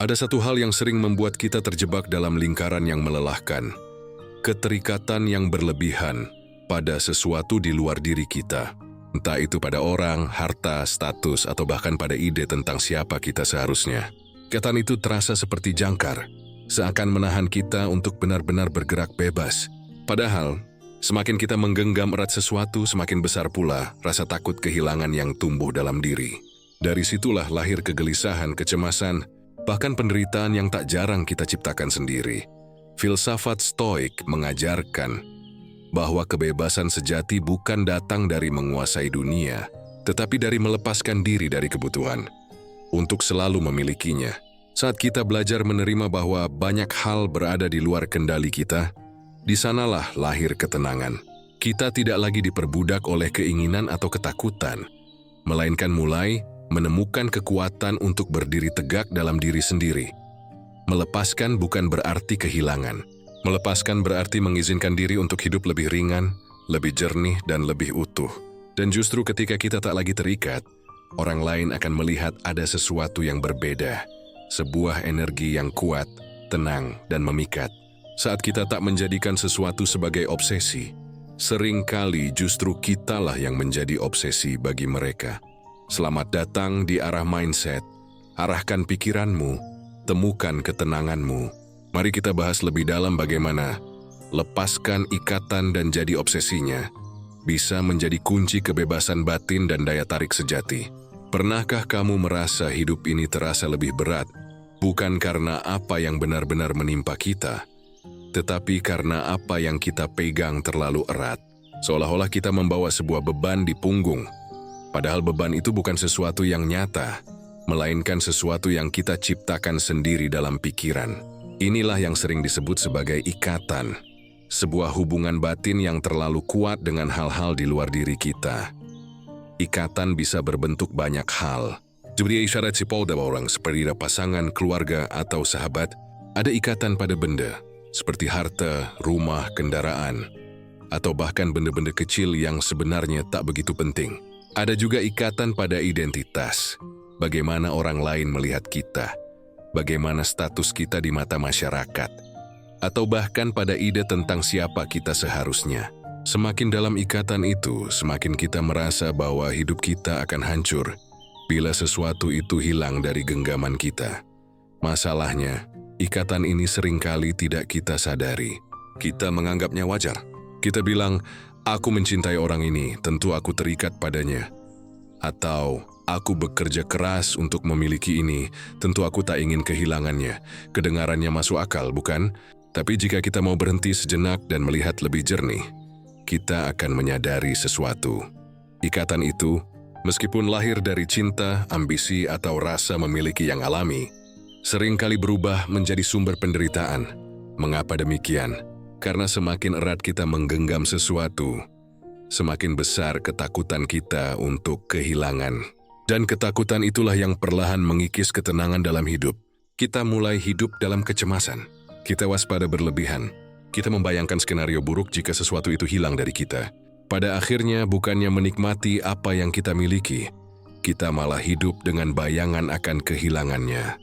Ada satu hal yang sering membuat kita terjebak dalam lingkaran yang melelahkan. Keterikatan yang berlebihan pada sesuatu di luar diri kita. Entah itu pada orang, harta, status, atau bahkan pada ide tentang siapa kita seharusnya. Ikatan itu terasa seperti jangkar, seakan menahan kita untuk benar-benar bergerak bebas. Padahal, semakin kita menggenggam erat sesuatu, semakin besar pula rasa takut kehilangan yang tumbuh dalam diri. Dari situlah lahir kegelisahan, kecemasan, bahkan penderitaan yang tak jarang kita ciptakan sendiri. Filsafat Stoik mengajarkan bahwa kebebasan sejati bukan datang dari menguasai dunia, tetapi dari melepaskan diri dari kebutuhan untuk selalu memilikinya. Saat kita belajar menerima bahwa banyak hal berada di luar kendali kita, di sanalah lahir ketenangan. Kita tidak lagi diperbudak oleh keinginan atau ketakutan, melainkan mulai menemukan kekuatan untuk berdiri tegak dalam diri sendiri. Melepaskan bukan berarti kehilangan. Melepaskan berarti mengizinkan diri untuk hidup lebih ringan, lebih jernih, dan lebih utuh. Dan justru ketika kita tak lagi terikat, orang lain akan melihat ada sesuatu yang berbeda. Sebuah energi yang kuat, tenang, dan memikat. Saat kita tak menjadikan sesuatu sebagai obsesi, seringkali justru kitalah yang menjadi obsesi bagi mereka. Selamat datang di arah mindset. Arahkan pikiranmu, temukan ketenanganmu. Mari kita bahas lebih dalam bagaimana lepaskan ikatan dan jadi obsesinya bisa menjadi kunci kebebasan batin dan daya tarik sejati. Pernahkah kamu merasa hidup ini terasa lebih berat, bukan karena apa yang benar-benar menimpa kita, tetapi karena apa yang kita pegang terlalu erat? Seolah-olah kita membawa sebuah beban di punggung, padahal beban itu bukan sesuatu yang nyata, melainkan sesuatu yang kita ciptakan sendiri dalam pikiran. Inilah yang sering disebut sebagai ikatan, sebuah hubungan batin yang terlalu kuat dengan hal-hal di luar diri kita. Ikatan bisa berbentuk banyak hal. Seperti isyarat sipol dalam orang seperti pasangan, keluarga, atau sahabat. Ada ikatan pada benda, seperti harta, rumah, kendaraan, atau bahkan benda-benda kecil yang sebenarnya tak begitu penting. Ada juga ikatan pada identitas, bagaimana orang lain melihat kita, bagaimana status kita di mata masyarakat, atau bahkan pada ide tentang siapa kita seharusnya. Semakin dalam ikatan itu, semakin kita merasa bahwa hidup kita akan hancur bila sesuatu itu hilang dari genggaman kita. Masalahnya, ikatan ini seringkali tidak kita sadari. Kita menganggapnya wajar. Kita bilang, aku mencintai orang ini, tentu aku terikat padanya. Atau, aku bekerja keras untuk memiliki ini, tentu aku tak ingin kehilangannya. Kedengarannya masuk akal, bukan? Tapi jika kita mau berhenti sejenak dan melihat lebih jernih, kita akan menyadari sesuatu. Ikatan itu, meskipun lahir dari cinta, ambisi, atau rasa memiliki yang alami, seringkali berubah menjadi sumber penderitaan. Mengapa demikian? Karena semakin erat kita menggenggam sesuatu, semakin besar ketakutan kita untuk kehilangan. Dan ketakutan itulah yang perlahan mengikis ketenangan dalam hidup. Kita mulai hidup dalam kecemasan. Kita waspada berlebihan. Kita membayangkan skenario buruk jika sesuatu itu hilang dari kita. Pada akhirnya, bukannya menikmati apa yang kita miliki, kita malah hidup dengan bayangan akan kehilangannya.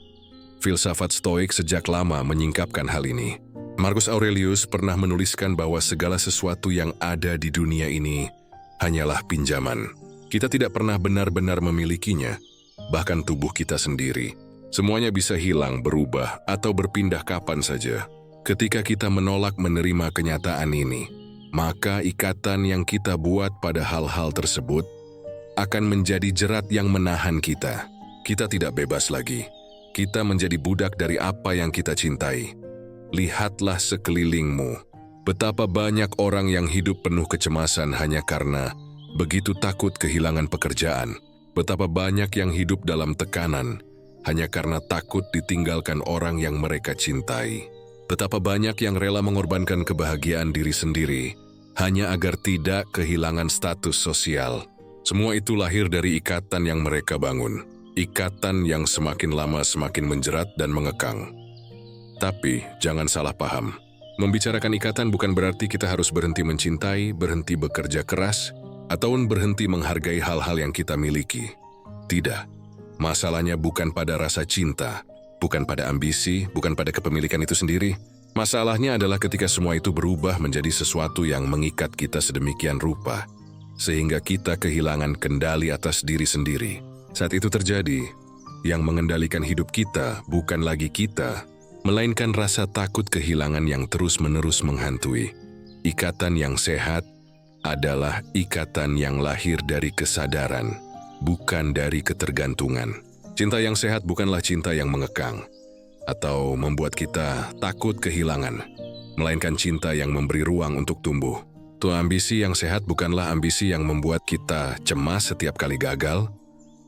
Filsafat Stoik sejak lama menyingkapkan hal ini. Marcus Aurelius pernah menuliskan bahwa segala sesuatu yang ada di dunia ini hanyalah pinjaman. Kita tidak pernah benar-benar memilikinya, bahkan tubuh kita sendiri. Semuanya bisa hilang, berubah, atau berpindah kapan saja. Ketika kita menolak menerima kenyataan ini, maka ikatan yang kita buat pada hal-hal tersebut akan menjadi jerat yang menahan kita. Kita tidak bebas lagi. Kita menjadi budak dari apa yang kita cintai. Lihatlah sekelilingmu. Betapa banyak orang yang hidup penuh kecemasan hanya karena begitu takut kehilangan pekerjaan. Betapa banyak yang hidup dalam tekanan hanya karena takut ditinggalkan orang yang mereka cintai. Betapa banyak yang rela mengorbankan kebahagiaan diri sendiri hanya agar tidak kehilangan status sosial. Semua itu lahir dari ikatan yang mereka bangun. Ikatan yang semakin lama semakin menjerat dan mengekang. Tapi jangan salah paham. Membicarakan ikatan bukan berarti kita harus berhenti mencintai, berhenti bekerja keras, atau berhenti menghargai hal-hal yang kita miliki. Tidak. Masalahnya bukan pada rasa cinta, bukan pada ambisi, bukan pada kepemilikan itu sendiri. Masalahnya adalah ketika semua itu berubah menjadi sesuatu yang mengikat kita sedemikian rupa, sehingga kita kehilangan kendali atas diri sendiri. Saat itu terjadi, yang mengendalikan hidup kita bukan lagi kita, melainkan rasa takut kehilangan yang terus-menerus menghantui. Ikatan yang sehat adalah ikatan yang lahir dari kesadaran, bukan dari ketergantungan. Cinta yang sehat bukanlah cinta yang mengekang atau membuat kita takut kehilangan, melainkan cinta yang memberi ruang untuk tumbuh. Tuh, ambisi yang sehat bukanlah ambisi yang membuat kita cemas setiap kali gagal,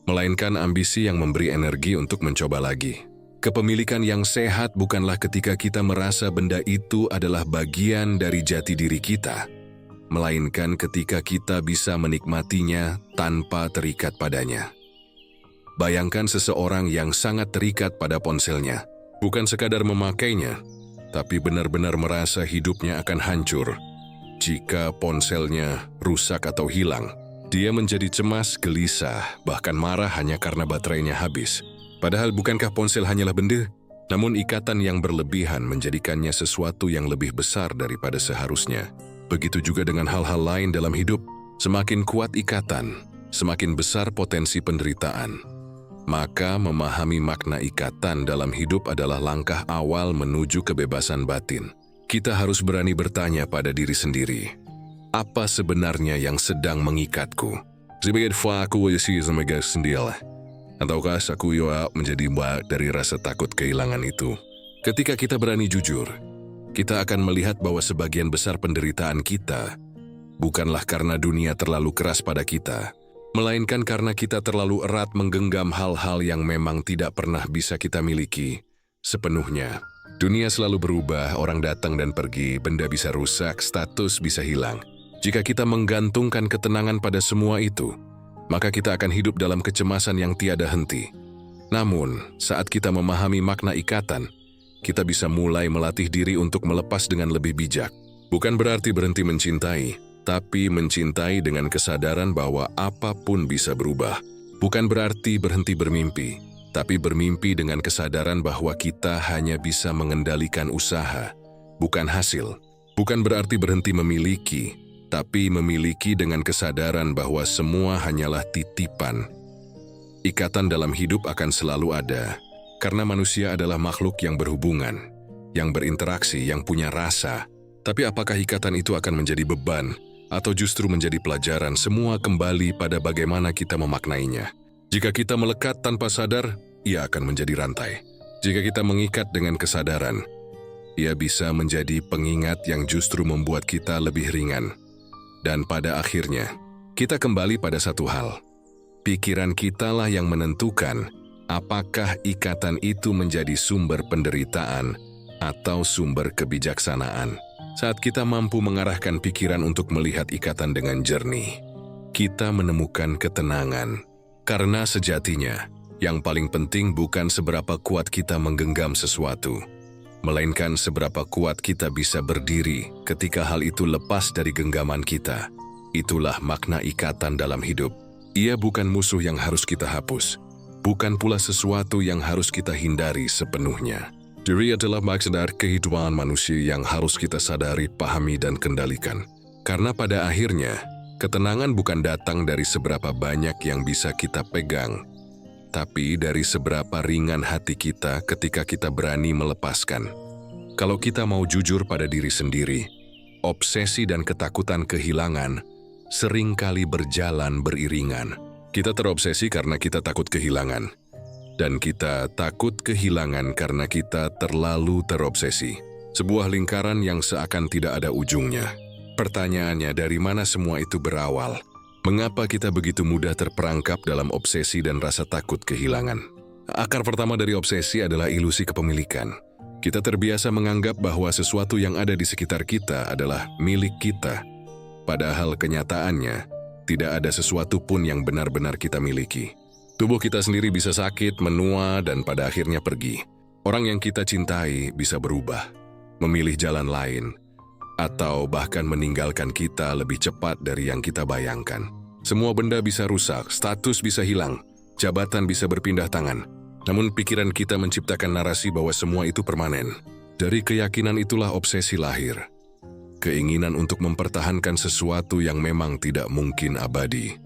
melainkan ambisi yang memberi energi untuk mencoba lagi. Kepemilikan yang sehat bukanlah ketika kita merasa benda itu adalah bagian dari jati diri kita, melainkan ketika kita bisa menikmatinya tanpa terikat padanya. Bayangkan seseorang yang sangat terikat pada ponselnya, bukan sekadar memakainya, tapi benar-benar merasa hidupnya akan hancur jika ponselnya rusak atau hilang. Dia menjadi cemas, gelisah, bahkan marah hanya karena baterainya habis. Padahal bukankah ponsel hanyalah benda? Namun ikatan yang berlebihan menjadikannya sesuatu yang lebih besar daripada seharusnya. Begitu juga dengan hal-hal lain dalam hidup. Semakin kuat ikatan, semakin besar potensi penderitaan. Maka memahami makna ikatan dalam hidup adalah langkah awal menuju kebebasan batin. Kita harus berani bertanya pada diri sendiri, apa sebenarnya yang sedang mengikatku? Sebagai aku sendiri, ataukah aku menjadi bak dari rasa takut kehilangan itu? Ketika kita berani jujur, kita akan melihat bahwa sebagian besar penderitaan kita bukanlah karena dunia terlalu keras pada kita, melainkan karena kita terlalu erat menggenggam hal-hal yang memang tidak pernah bisa kita miliki sepenuhnya. Dunia selalu berubah, orang datang dan pergi, benda bisa rusak, status bisa hilang. Jika kita menggantungkan ketenangan pada semua itu, maka kita akan hidup dalam kecemasan yang tiada henti. Namun, saat kita memahami makna ikatan, kita bisa mulai melatih diri untuk melepas dengan lebih bijak. Bukan berarti berhenti mencintai, tapi mencintai dengan kesadaran bahwa apapun bisa berubah. Bukan berarti berhenti bermimpi, tapi bermimpi dengan kesadaran bahwa kita hanya bisa mengendalikan usaha, bukan hasil. Bukan berarti berhenti memiliki, tapi memiliki dengan kesadaran bahwa semua hanyalah titipan. Ikatan dalam hidup akan selalu ada, karena manusia adalah makhluk yang berhubungan, yang berinteraksi, yang punya rasa. Tapi apakah ikatan itu akan menjadi beban, atau justru menjadi pelajaran? Semua kembali pada bagaimana kita memaknainya. Jika kita melekat tanpa sadar, ia akan menjadi rantai. Jika kita mengikat dengan kesadaran, ia bisa menjadi pengingat yang justru membuat kita lebih ringan. Dan pada akhirnya, kita kembali pada satu hal. Pikiran kitalah yang menentukan apakah ikatan itu menjadi sumber penderitaan atau sumber kebijaksanaan. Saat kita mampu mengarahkan pikiran untuk melihat ikatan dengan jernih, kita menemukan ketenangan. Karena sejatinya, yang paling penting bukan seberapa kuat kita menggenggam sesuatu, melainkan seberapa kuat kita bisa berdiri ketika hal itu lepas dari genggaman kita. Itulah makna ikatan dalam hidup. Ia bukan musuh yang harus kita hapus, bukan pula sesuatu yang harus kita hindari sepenuhnya. Diri adalah maksud dari kehidupan manusia yang harus kita sadari, pahami, dan kendalikan. Karena pada akhirnya, ketenangan bukan datang dari seberapa banyak yang bisa kita pegang, tapi dari seberapa ringan hati kita ketika kita berani melepaskan. Kalau kita mau jujur pada diri sendiri, obsesi dan ketakutan kehilangan seringkali berjalan beriringan. Kita terobsesi karena kita takut kehilangan. Dan kita takut kehilangan karena kita terlalu terobsesi. Sebuah lingkaran yang seakan tidak ada ujungnya. Pertanyaannya, dari mana semua itu berawal? Mengapa kita begitu mudah terperangkap dalam obsesi dan rasa takut kehilangan? Akar pertama dari obsesi adalah ilusi kepemilikan. Kita terbiasa menganggap bahwa sesuatu yang ada di sekitar kita adalah milik kita. Padahal kenyataannya, tidak ada sesuatu pun yang benar-benar kita miliki. Tubuh kita sendiri bisa sakit, menua, dan pada akhirnya pergi. Orang yang kita cintai bisa berubah, memilih jalan lain, atau bahkan meninggalkan kita lebih cepat dari yang kita bayangkan. Semua benda bisa rusak, status bisa hilang, jabatan bisa berpindah tangan, Namun pikiran kita menciptakan narasi bahwa semua itu permanen. Dari keyakinan itulah obsesi lahir. Keinginan untuk mempertahankan sesuatu yang memang tidak mungkin abadi.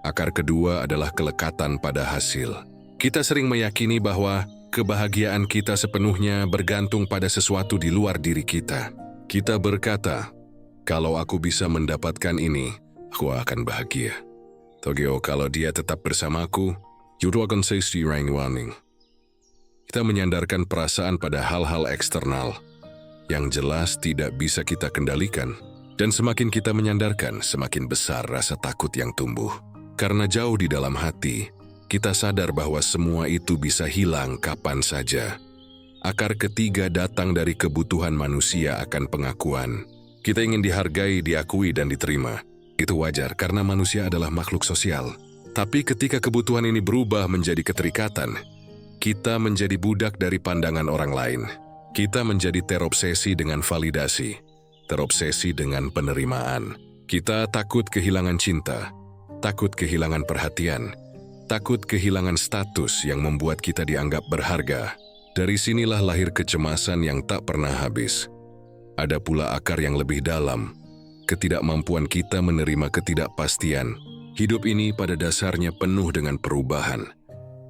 Akar kedua adalah kelekatan pada hasil. Kita sering meyakini bahwa kebahagiaan kita sepenuhnya bergantung pada sesuatu di luar diri kita. Kita berkata, kalau aku bisa mendapatkan ini, aku akan bahagia. Togyo, kalau dia tetap bersamaku, itu akan warning. Kita menyandarkan perasaan pada hal-hal eksternal yang jelas tidak bisa kita kendalikan. Dan semakin kita menyandarkan, semakin besar rasa takut yang tumbuh. Karena jauh di dalam hati, kita sadar bahwa semua itu bisa hilang kapan saja. Akar ketiga datang dari kebutuhan manusia akan pengakuan. Kita ingin dihargai, diakui, dan diterima. Itu wajar karena manusia adalah makhluk sosial. Tapi ketika kebutuhan ini berubah menjadi keterikatan, kita menjadi budak dari pandangan orang lain. Kita menjadi terobsesi dengan validasi, terobsesi dengan penerimaan. Kita takut kehilangan cinta, takut kehilangan perhatian, takut kehilangan status yang membuat kita dianggap berharga. Dari sinilah lahir kecemasan yang tak pernah habis. Ada pula akar yang lebih dalam, ketidakmampuan kita menerima ketidakpastian. Hidup ini pada dasarnya penuh dengan perubahan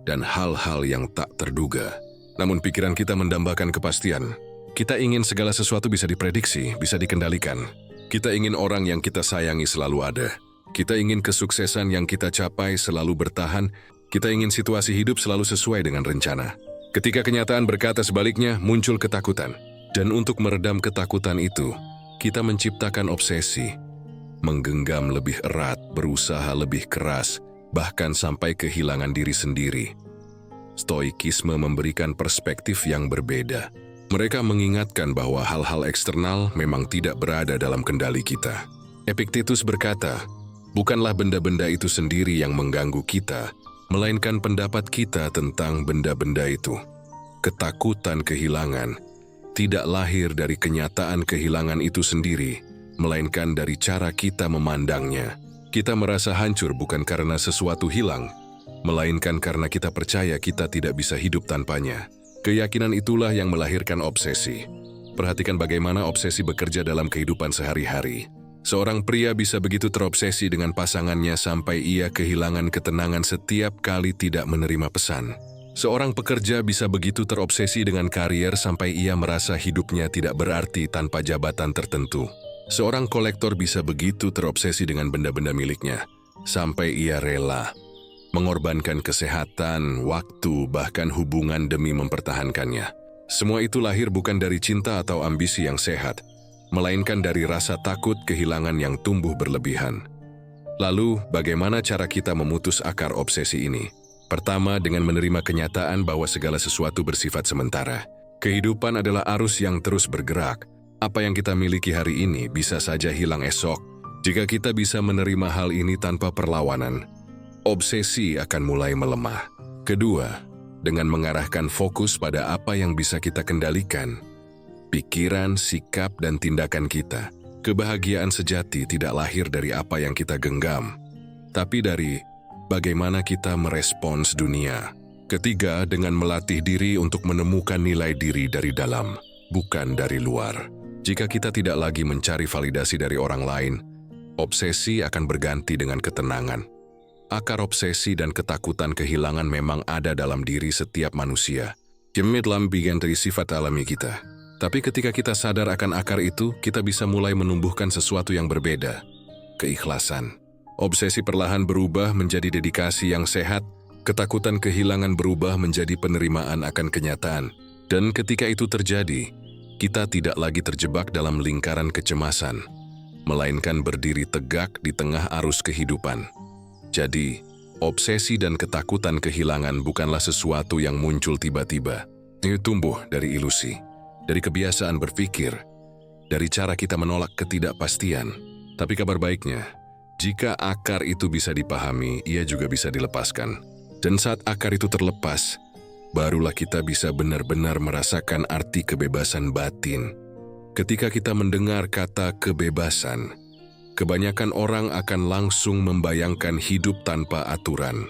dan hal-hal yang tak terduga. Namun pikiran kita mendambakan kepastian. Kita ingin segala sesuatu bisa diprediksi, bisa dikendalikan. Kita ingin orang yang kita sayangi selalu ada. Kita ingin kesuksesan yang kita capai selalu bertahan. Kita ingin situasi hidup selalu sesuai dengan rencana. Ketika kenyataan berkata sebaliknya, muncul ketakutan. Dan untuk meredam ketakutan itu, kita menciptakan obsesi. Menggenggam lebih erat, berusaha lebih keras, bahkan sampai kehilangan diri sendiri. Stoikisme memberikan perspektif yang berbeda. Mereka mengingatkan bahwa hal-hal eksternal memang tidak berada dalam kendali kita. Epictetus berkata, bukanlah benda-benda itu sendiri yang mengganggu kita, melainkan pendapat kita tentang benda-benda itu. Ketakutan kehilangan tidak lahir dari kenyataan kehilangan itu sendiri, melainkan dari cara kita memandangnya. Kita merasa hancur bukan karena sesuatu hilang, melainkan karena kita percaya kita tidak bisa hidup tanpanya. Keyakinan itulah yang melahirkan obsesi. Perhatikan bagaimana obsesi bekerja dalam kehidupan sehari-hari. Seorang pria bisa begitu terobsesi dengan pasangannya sampai ia kehilangan ketenangan setiap kali tidak menerima pesan. Seorang pekerja bisa begitu terobsesi dengan karier sampai ia merasa hidupnya tidak berarti tanpa jabatan tertentu. Seorang kolektor bisa begitu terobsesi dengan benda-benda miliknya, sampai ia rela mengorbankan kesehatan, waktu, bahkan hubungan demi mempertahankannya. Semua itu lahir bukan dari cinta atau ambisi yang sehat, melainkan dari rasa takut kehilangan yang tumbuh berlebihan. Lalu, bagaimana cara kita memutus akar obsesi ini? Pertama, dengan menerima kenyataan bahwa segala sesuatu bersifat sementara. Kehidupan adalah arus yang terus bergerak. Apa yang kita miliki hari ini bisa saja hilang esok. Jika kita bisa menerima hal ini tanpa perlawanan, obsesi akan mulai melemah. Kedua, dengan mengarahkan fokus pada apa yang bisa kita kendalikan, pikiran, sikap, dan tindakan kita. Kebahagiaan sejati tidak lahir dari apa yang kita genggam, tapi dari bagaimana kita merespons dunia. Ketiga, dengan melatih diri untuk menemukan nilai diri dari dalam, bukan dari luar. Jika kita tidak lagi mencari validasi dari orang lain, obsesi akan berganti dengan ketenangan. Akar obsesi dan ketakutan kehilangan memang ada dalam diri setiap manusia. Dalam bagian dari sifat alami kita. Tapi ketika kita sadar akan akar itu, kita bisa mulai menumbuhkan sesuatu yang berbeda. Keikhlasan. Obsesi perlahan berubah menjadi dedikasi yang sehat. Ketakutan kehilangan berubah menjadi penerimaan akan kenyataan. Dan ketika itu terjadi, kita tidak lagi terjebak dalam lingkaran kecemasan, melainkan berdiri tegak di tengah arus kehidupan. Jadi, obsesi dan ketakutan kehilangan bukanlah sesuatu yang muncul tiba-tiba. Ini tumbuh dari ilusi, dari kebiasaan berpikir, dari cara kita menolak ketidakpastian. Tapi kabar baiknya, jika akar itu bisa dipahami, ia juga bisa dilepaskan. Dan saat akar itu terlepas, barulah kita bisa benar-benar merasakan arti kebebasan batin. Ketika kita mendengar kata kebebasan, kebanyakan orang akan langsung membayangkan hidup tanpa aturan.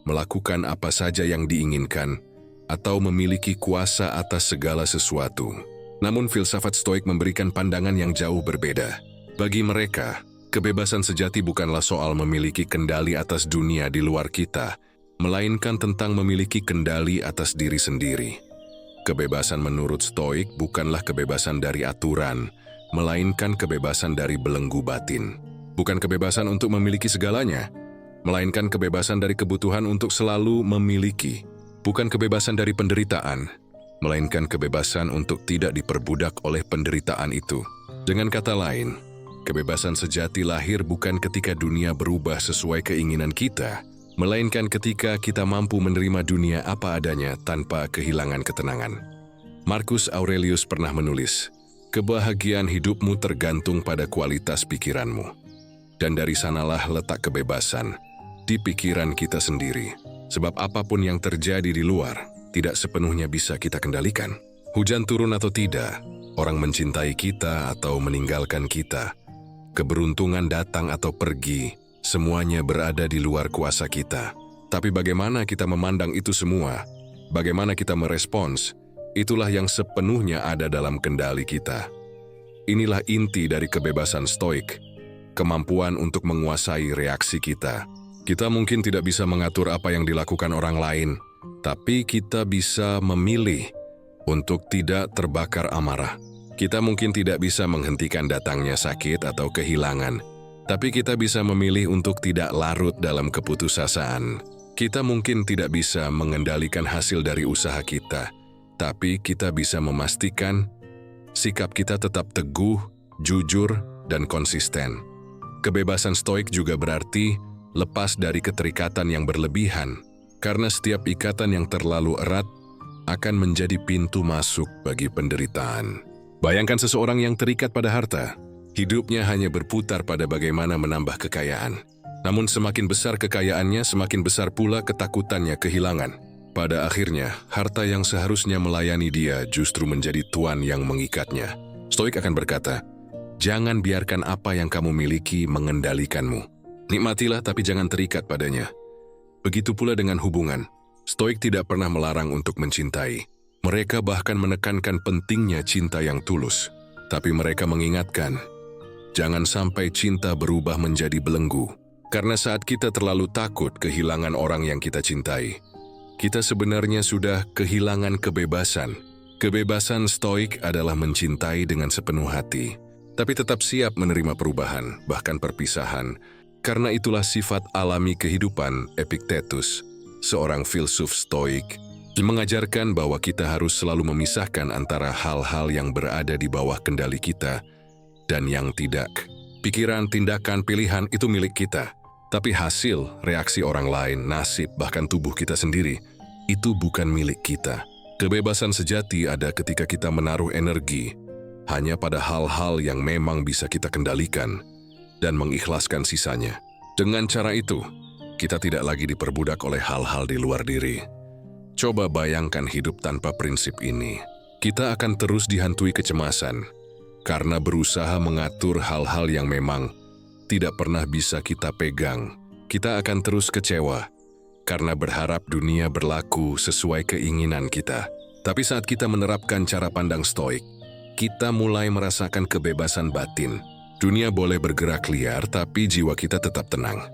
melakukan apa saja yang diinginkan, atau memiliki kuasa atas segala sesuatu. Namun filsafat Stoik memberikan pandangan yang jauh berbeda. Bagi mereka, kebebasan sejati bukanlah soal memiliki kendali atas dunia di luar kita, melainkan tentang memiliki kendali atas diri sendiri. Kebebasan menurut Stoik bukanlah kebebasan dari aturan, melainkan kebebasan dari belenggu batin. Bukan kebebasan untuk memiliki segalanya, melainkan kebebasan dari kebutuhan untuk selalu memiliki. Bukan kebebasan dari penderitaan, melainkan kebebasan untuk tidak diperbudak oleh penderitaan itu. Dengan kata lain, kebebasan sejati lahir bukan ketika dunia berubah sesuai keinginan kita, melainkan ketika kita mampu menerima dunia apa adanya tanpa kehilangan ketenangan. Marcus Aurelius pernah menulis, "Kebahagiaan hidupmu tergantung pada kualitas pikiranmu." Dan dari sanalah letak kebebasan, di pikiran kita sendiri. Sebab apapun yang terjadi di luar, tidak sepenuhnya bisa kita kendalikan. Hujan turun atau tidak, orang mencintai kita atau meninggalkan kita, keberuntungan datang atau pergi, semuanya berada di luar kuasa kita. Tapi bagaimana kita memandang itu semua, bagaimana kita merespons, itulah yang sepenuhnya ada dalam kendali kita. Inilah inti dari kebebasan Stoik, kemampuan untuk menguasai reaksi kita. Kita mungkin tidak bisa mengatur apa yang dilakukan orang lain, tapi kita bisa memilih untuk tidak terbakar amarah. Kita mungkin tidak bisa menghentikan datangnya sakit atau kehilangan, tapi kita bisa memilih untuk tidak larut dalam keputusasaan. Kita mungkin tidak bisa mengendalikan hasil dari usaha kita, tapi kita bisa memastikan sikap kita tetap teguh, jujur, dan konsisten. Kebebasan Stoik juga berarti lepas dari keterikatan yang berlebihan, karena setiap ikatan yang terlalu erat akan menjadi pintu masuk bagi penderitaan. Bayangkan seseorang yang terikat pada harta, hidupnya hanya berputar pada bagaimana menambah kekayaan. Namun semakin besar kekayaannya, semakin besar pula ketakutannya kehilangan. Pada akhirnya, harta yang seharusnya melayani dia justru menjadi tuan yang mengikatnya. Stoik akan berkata, "Jangan biarkan apa yang kamu miliki mengendalikanmu. Nikmatilah tapi jangan terikat padanya." Begitu pula dengan hubungan. Stoik tidak pernah melarang untuk mencintai. Mereka bahkan menekankan pentingnya cinta yang tulus. Tapi mereka mengingatkan, jangan sampai cinta berubah menjadi belenggu. Karena saat kita terlalu takut kehilangan orang yang kita cintai, kita sebenarnya sudah kehilangan kebebasan. Kebebasan Stoik adalah mencintai dengan sepenuh hati, tapi tetap siap menerima perubahan, bahkan perpisahan. Karena itulah sifat alami kehidupan Epictetus, seorang filsuf Stoik, mengajarkan bahwa kita harus selalu memisahkan antara hal-hal yang berada di bawah kendali kita dan yang tidak. Pikiran, tindakan, pilihan itu milik kita. Tapi hasil, reaksi orang lain, nasib, bahkan tubuh kita sendiri, itu bukan milik kita. Kebebasan sejati ada ketika kita menaruh energi hanya pada hal-hal yang memang bisa kita kendalikan, dan mengikhlaskan sisanya. Dengan cara itu, kita tidak lagi diperbudak oleh hal-hal di luar diri. Coba bayangkan hidup tanpa prinsip ini. Kita akan terus dihantui kecemasan, karena berusaha mengatur hal-hal yang memang tidak pernah bisa kita pegang. Kita akan terus kecewa, karena berharap dunia berlaku sesuai keinginan kita. Tapi saat kita menerapkan cara pandang Stoik, kita mulai merasakan kebebasan batin. Dunia boleh bergerak liar, tapi jiwa kita tetap tenang.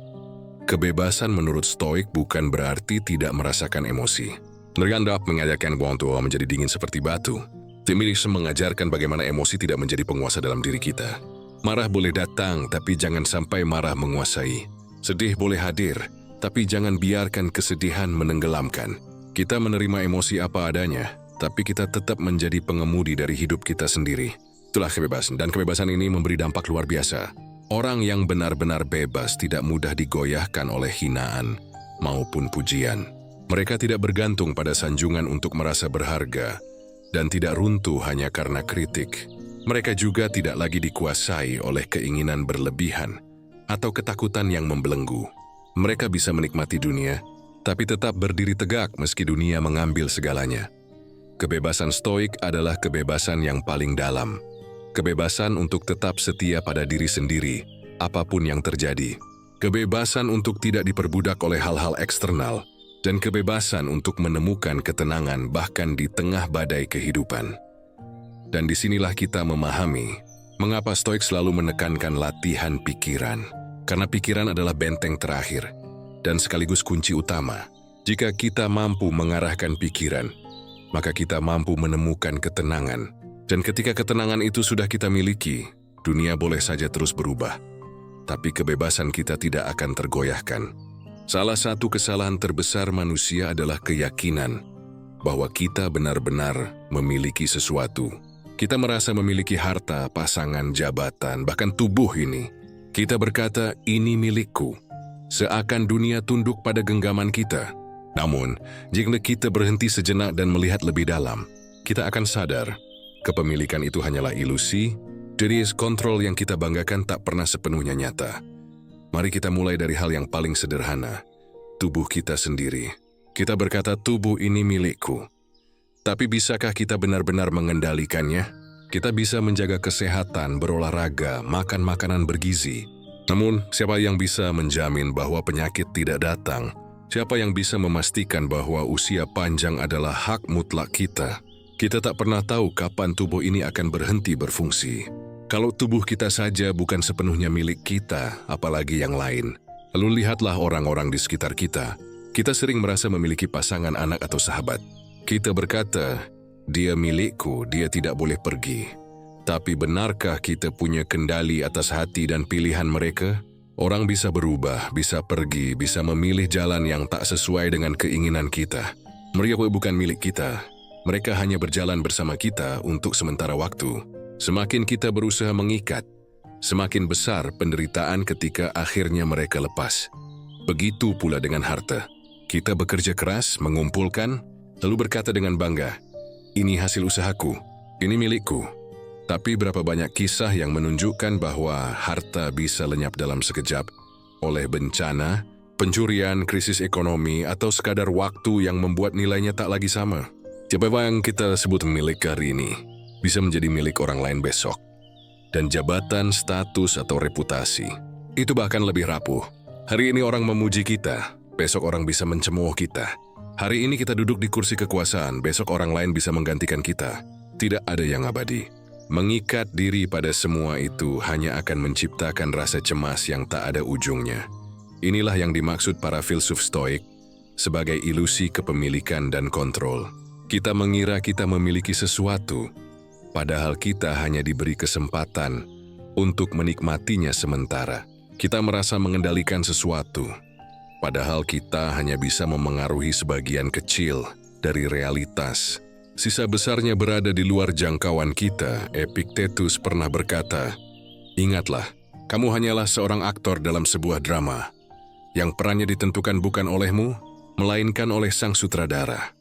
Kebebasan menurut Stoik bukan berarti tidak merasakan emosi. Nergandap mengajarkan bahwa tua menjadi dingin seperti batu. Timilisme mengajarkan bagaimana emosi tidak menjadi penguasa dalam diri kita. Marah boleh datang, tapi jangan sampai marah menguasai. Sedih boleh hadir, tapi jangan biarkan kesedihan menenggelamkan. Kita menerima emosi apa adanya, tapi kita tetap menjadi pengemudi dari hidup kita sendiri. Itulah kebebasan, dan kebebasan ini memberi dampak luar biasa. Orang yang benar-benar bebas tidak mudah digoyahkan oleh hinaan maupun pujian. Mereka tidak bergantung pada sanjungan untuk merasa berharga, dan tidak runtuh hanya karena kritik. Mereka juga tidak lagi dikuasai oleh keinginan berlebihan atau ketakutan yang membelenggu. Mereka bisa menikmati dunia, tapi tetap berdiri tegak meski dunia mengambil segalanya. Kebebasan Stoik adalah kebebasan yang paling dalam. Kebebasan untuk tetap setia pada diri sendiri, apapun yang terjadi. Kebebasan untuk tidak diperbudak oleh hal-hal eksternal, dan kebebasan untuk menemukan ketenangan bahkan di tengah badai kehidupan. Dan disinilah kita memahami mengapa Stoik selalu menekankan latihan pikiran, karena pikiran adalah benteng terakhir dan sekaligus kunci utama. Jika kita mampu mengarahkan pikiran, maka kita mampu menemukan ketenangan. Dan ketika ketenangan itu sudah kita miliki, dunia boleh saja terus berubah, tapi kebebasan kita tidak akan tergoyahkan. Salah satu kesalahan terbesar manusia adalah keyakinan bahwa kita benar-benar memiliki sesuatu. Kita merasa memiliki harta, pasangan, jabatan, bahkan tubuh ini. Kita berkata, ini milikku. Seakan dunia tunduk pada genggaman kita. Namun, jika kita berhenti sejenak dan melihat lebih dalam, kita akan sadar, kepemilikan itu hanyalah ilusi, jadi kontrol yang kita banggakan tak pernah sepenuhnya nyata. Mari kita mulai dari hal yang paling sederhana, tubuh kita sendiri. Kita berkata, tubuh ini milikku. Tapi bisakah kita benar-benar mengendalikannya? Kita bisa menjaga kesehatan, berolahraga, makan makanan bergizi. Namun, siapa yang bisa menjamin bahwa penyakit tidak datang? Siapa yang bisa memastikan bahwa usia panjang adalah hak mutlak kita? Kita tak pernah tahu kapan tubuh ini akan berhenti berfungsi. Kalau tubuh kita saja bukan sepenuhnya milik kita, apalagi yang lain. Lalu lihatlah orang-orang di sekitar kita. Kita sering merasa memiliki pasangan, anak, atau sahabat. Kita berkata, dia milikku, dia tidak boleh pergi. Tapi benarkah kita punya kendali atas hati dan pilihan mereka? Orang bisa berubah, bisa pergi, bisa memilih jalan yang tak sesuai dengan keinginan kita. Mereka bukan milik kita. Mereka hanya berjalan bersama kita untuk sementara waktu. Semakin kita berusaha mengikat, semakin besar penderitaan ketika akhirnya mereka lepas. Begitu pula dengan harta. Kita bekerja keras, mengumpulkan, lalu berkata dengan bangga, ini hasil usahaku, ini milikku. Tapi berapa banyak kisah yang menunjukkan bahwa harta bisa lenyap dalam sekejap oleh bencana, pencurian, krisis ekonomi, atau sekadar waktu yang membuat nilainya tak lagi sama. Siapa yang kita sebut milik hari ini bisa menjadi milik orang lain besok. Dan jabatan, status, atau reputasi, itu bahkan lebih rapuh. Hari ini orang memuji kita, besok orang bisa mencemooh kita. Hari ini kita duduk di kursi kekuasaan, besok orang lain bisa menggantikan kita. Tidak ada yang abadi. Mengikat diri pada semua itu hanya akan menciptakan rasa cemas yang tak ada ujungnya. Inilah yang dimaksud para filsuf Stoik sebagai ilusi kepemilikan dan kontrol. Kita mengira kita memiliki sesuatu, padahal kita hanya diberi kesempatan untuk menikmatinya sementara. Kita merasa mengendalikan sesuatu, padahal kita hanya bisa memengaruhi sebagian kecil dari realitas. Sisa besarnya berada di luar jangkauan kita. Epictetus pernah berkata, ingatlah, kamu hanyalah seorang aktor dalam sebuah drama, yang perannya ditentukan bukan olehmu, melainkan oleh sang sutradara.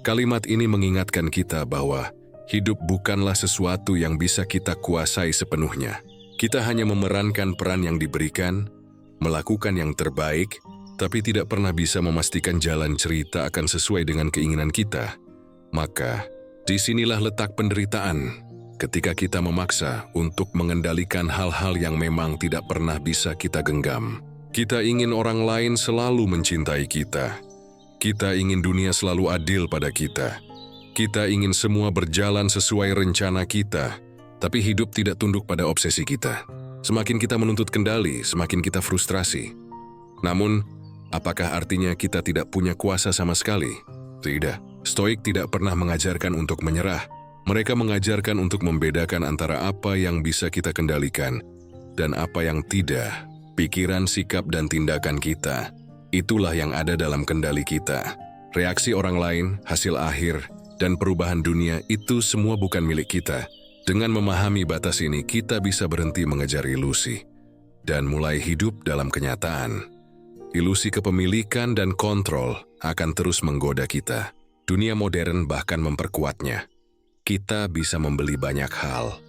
Kalimat ini mengingatkan kita bahwa hidup bukanlah sesuatu yang bisa kita kuasai sepenuhnya. Kita hanya memerankan peran yang diberikan, melakukan yang terbaik, tapi tidak pernah bisa memastikan jalan cerita akan sesuai dengan keinginan kita. Maka, disinilah letak penderitaan ketika kita memaksa untuk mengendalikan hal-hal yang memang tidak pernah bisa kita genggam. Kita ingin orang lain selalu mencintai kita. Kita ingin dunia selalu adil pada kita. Kita ingin semua berjalan sesuai rencana kita, tapi hidup tidak tunduk pada obsesi kita. Semakin kita menuntut kendali, semakin kita frustrasi. Namun, apakah artinya kita tidak punya kuasa sama sekali? Tidak. Stoik tidak pernah mengajarkan untuk menyerah. Mereka mengajarkan untuk membedakan antara apa yang bisa kita kendalikan dan apa yang tidak. Pikiran, sikap, dan tindakan kita, itulah yang ada dalam kendali kita. Reaksi orang lain, hasil akhir, dan perubahan dunia itu semua bukan milik kita. Dengan memahami batas ini, kita bisa berhenti mengejar ilusi dan mulai hidup dalam kenyataan. Ilusi kepemilikan dan kontrol akan terus menggoda kita. Dunia modern bahkan memperkuatnya. Kita bisa membeli banyak hal,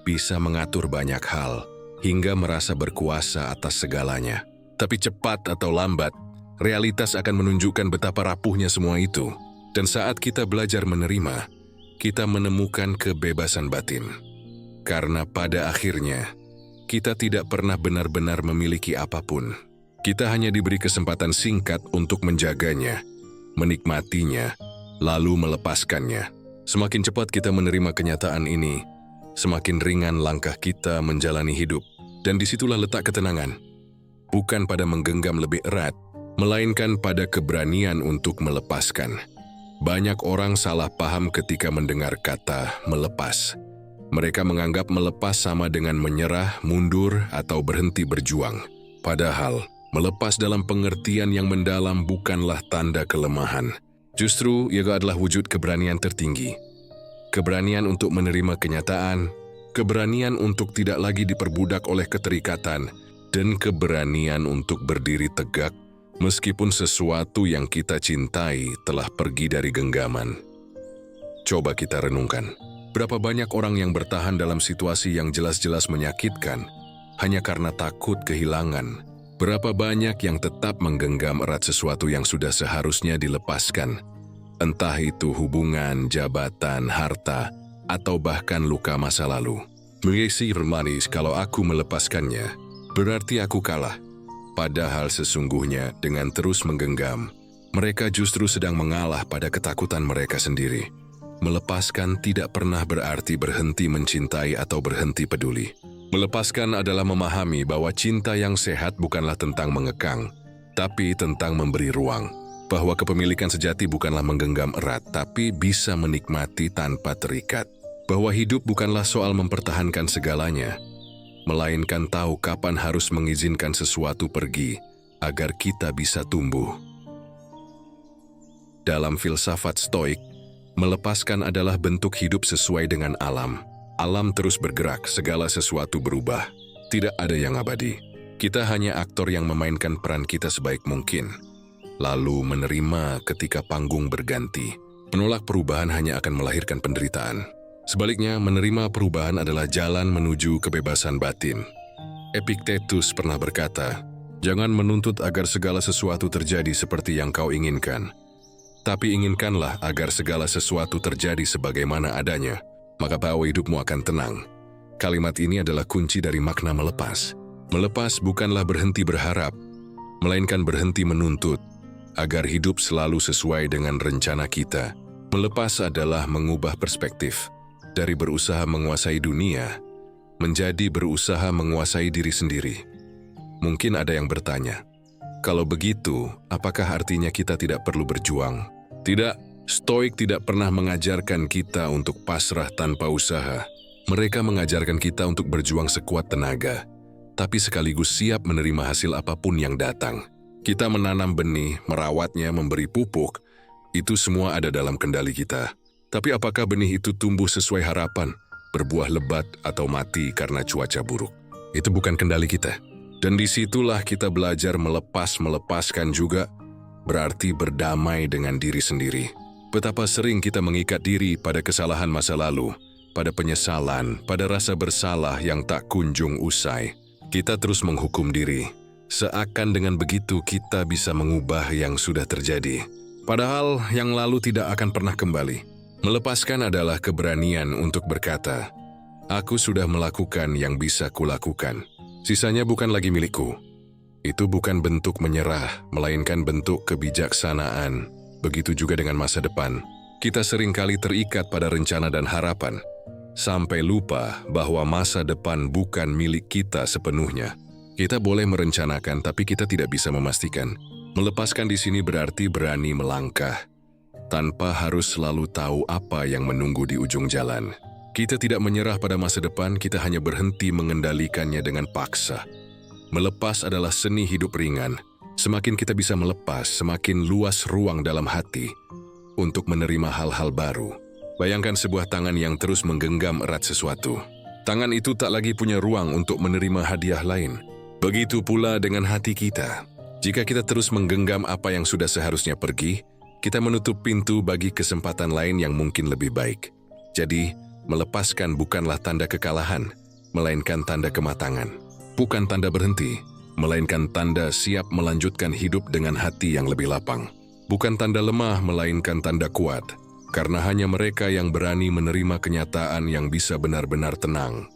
bisa mengatur banyak hal, hingga merasa berkuasa atas segalanya. Tapi cepat atau lambat, realitas akan menunjukkan betapa rapuhnya semua itu. Dan saat kita belajar menerima, kita menemukan kebebasan batin. Karena pada akhirnya, kita tidak pernah benar-benar memiliki apapun. Kita hanya diberi kesempatan singkat untuk menjaganya, menikmatinya, lalu melepaskannya. Semakin cepat kita menerima kenyataan ini, semakin ringan langkah kita menjalani hidup. Dan disitulah letak ketenangan. Bukan pada menggenggam lebih erat, melainkan pada keberanian untuk melepaskan. Banyak orang salah paham ketika mendengar kata melepas. Mereka menganggap melepas sama dengan menyerah, mundur, atau berhenti berjuang. Padahal, melepas dalam pengertian yang mendalam bukanlah tanda kelemahan. Justru, ia adalah wujud keberanian tertinggi. Keberanian untuk menerima kenyataan, keberanian untuk tidak lagi diperbudak oleh keterikatan, dan keberanian untuk berdiri tegak meskipun sesuatu yang kita cintai telah pergi dari genggaman. Coba kita renungkan, berapa banyak orang yang bertahan dalam situasi yang jelas-jelas menyakitkan hanya karena takut kehilangan. Berapa banyak yang tetap menggenggam erat sesuatu yang sudah seharusnya dilepaskan, entah itu hubungan, jabatan, harta, atau bahkan luka masa lalu. Mengisi manis kalau aku melepaskannya, berarti aku kalah. Padahal sesungguhnya dengan terus menggenggam, mereka justru sedang mengalah pada ketakutan mereka sendiri. Melepaskan tidak pernah berarti berhenti mencintai atau berhenti peduli. Melepaskan adalah memahami bahwa cinta yang sehat bukanlah tentang mengekang, tapi tentang memberi ruang. Bahwa kepemilikan sejati bukanlah menggenggam erat, tapi bisa menikmati tanpa terikat. Bahwa hidup bukanlah soal mempertahankan segalanya, melainkan tahu kapan harus mengizinkan sesuatu pergi agar kita bisa tumbuh. Dalam filsafat Stoik, melepaskan adalah bentuk hidup sesuai dengan alam. Alam terus bergerak, segala sesuatu berubah. Tidak ada yang abadi. Kita hanya aktor yang memainkan peran kita sebaik mungkin. Lalu menerima ketika panggung berganti. Menolak perubahan hanya akan melahirkan penderitaan. Sebaliknya, menerima perubahan adalah jalan menuju kebebasan batin. Epictetus pernah berkata, "Jangan menuntut agar segala sesuatu terjadi seperti yang kau inginkan. Tapi inginkanlah agar segala sesuatu terjadi sebagaimana adanya. Maka bahwa hidupmu akan tenang." Kalimat ini adalah kunci dari makna melepas. Melepas bukanlah berhenti berharap, melainkan berhenti menuntut, agar hidup selalu sesuai dengan rencana kita. Melepas adalah mengubah perspektif, dari berusaha menguasai dunia, menjadi berusaha menguasai diri sendiri. Mungkin ada yang bertanya, kalau begitu, apakah artinya kita tidak perlu berjuang? Tidak. Stoik tidak pernah mengajarkan kita untuk pasrah tanpa usaha. Mereka mengajarkan kita untuk berjuang sekuat tenaga, tapi sekaligus siap menerima hasil apapun yang datang. Kita menanam benih, merawatnya, memberi pupuk, itu semua ada dalam kendali kita. Tapi apakah benih itu tumbuh sesuai harapan, berbuah lebat atau mati karena cuaca buruk? Itu bukan kendali kita. Dan disitulah kita belajar melepaskan juga, berarti berdamai dengan diri sendiri. Betapa sering kita mengikat diri pada kesalahan masa lalu, pada penyesalan, pada rasa bersalah yang tak kunjung usai. Kita terus menghukum diri, seakan dengan begitu kita bisa mengubah yang sudah terjadi. Padahal yang lalu tidak akan pernah kembali. Melepaskan adalah keberanian untuk berkata, "Aku sudah melakukan yang bisa kulakukan. Sisanya bukan lagi milikku." Itu bukan bentuk menyerah, melainkan bentuk kebijaksanaan. Begitu juga dengan masa depan. Kita seringkali terikat pada rencana dan harapan, sampai lupa bahwa masa depan bukan milik kita sepenuhnya. Kita boleh merencanakan, tapi kita tidak bisa memastikan. Melepaskan di sini berarti berani melangkah, tanpa harus selalu tahu apa yang menunggu di ujung jalan. Kita tidak menyerah pada masa depan, kita hanya berhenti mengendalikannya dengan paksa. Melepas adalah seni hidup ringan. Semakin kita bisa melepas, semakin luas ruang dalam hati untuk menerima hal-hal baru. Bayangkan sebuah tangan yang terus menggenggam erat sesuatu. Tangan itu tak lagi punya ruang untuk menerima hadiah lain. Begitu pula dengan hati kita. Jika kita terus menggenggam apa yang sudah seharusnya pergi, kita menutup pintu bagi kesempatan lain yang mungkin lebih baik. Jadi, melepaskan bukanlah tanda kekalahan, melainkan tanda kematangan. Bukan tanda berhenti, melainkan tanda siap melanjutkan hidup dengan hati yang lebih lapang. Bukan tanda lemah, melainkan tanda kuat, karena hanya mereka yang berani menerima kenyataan yang bisa benar-benar tenang.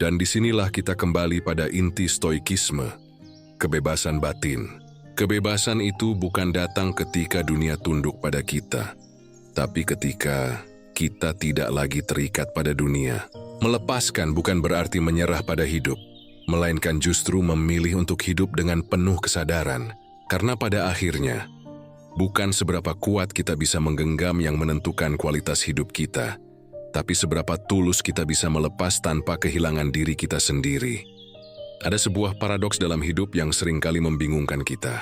Dan disinilah kita kembali pada inti stoikisme, kebebasan batin. Kebebasan itu bukan datang ketika dunia tunduk pada kita, tapi ketika kita tidak lagi terikat pada dunia. Melepaskan bukan berarti menyerah pada hidup, melainkan justru memilih untuk hidup dengan penuh kesadaran. Karena pada akhirnya, bukan seberapa kuat kita bisa menggenggam yang menentukan kualitas hidup kita, tapi seberapa tulus kita bisa melepas tanpa kehilangan diri kita sendiri. Ada sebuah paradoks dalam hidup yang seringkali membingungkan kita.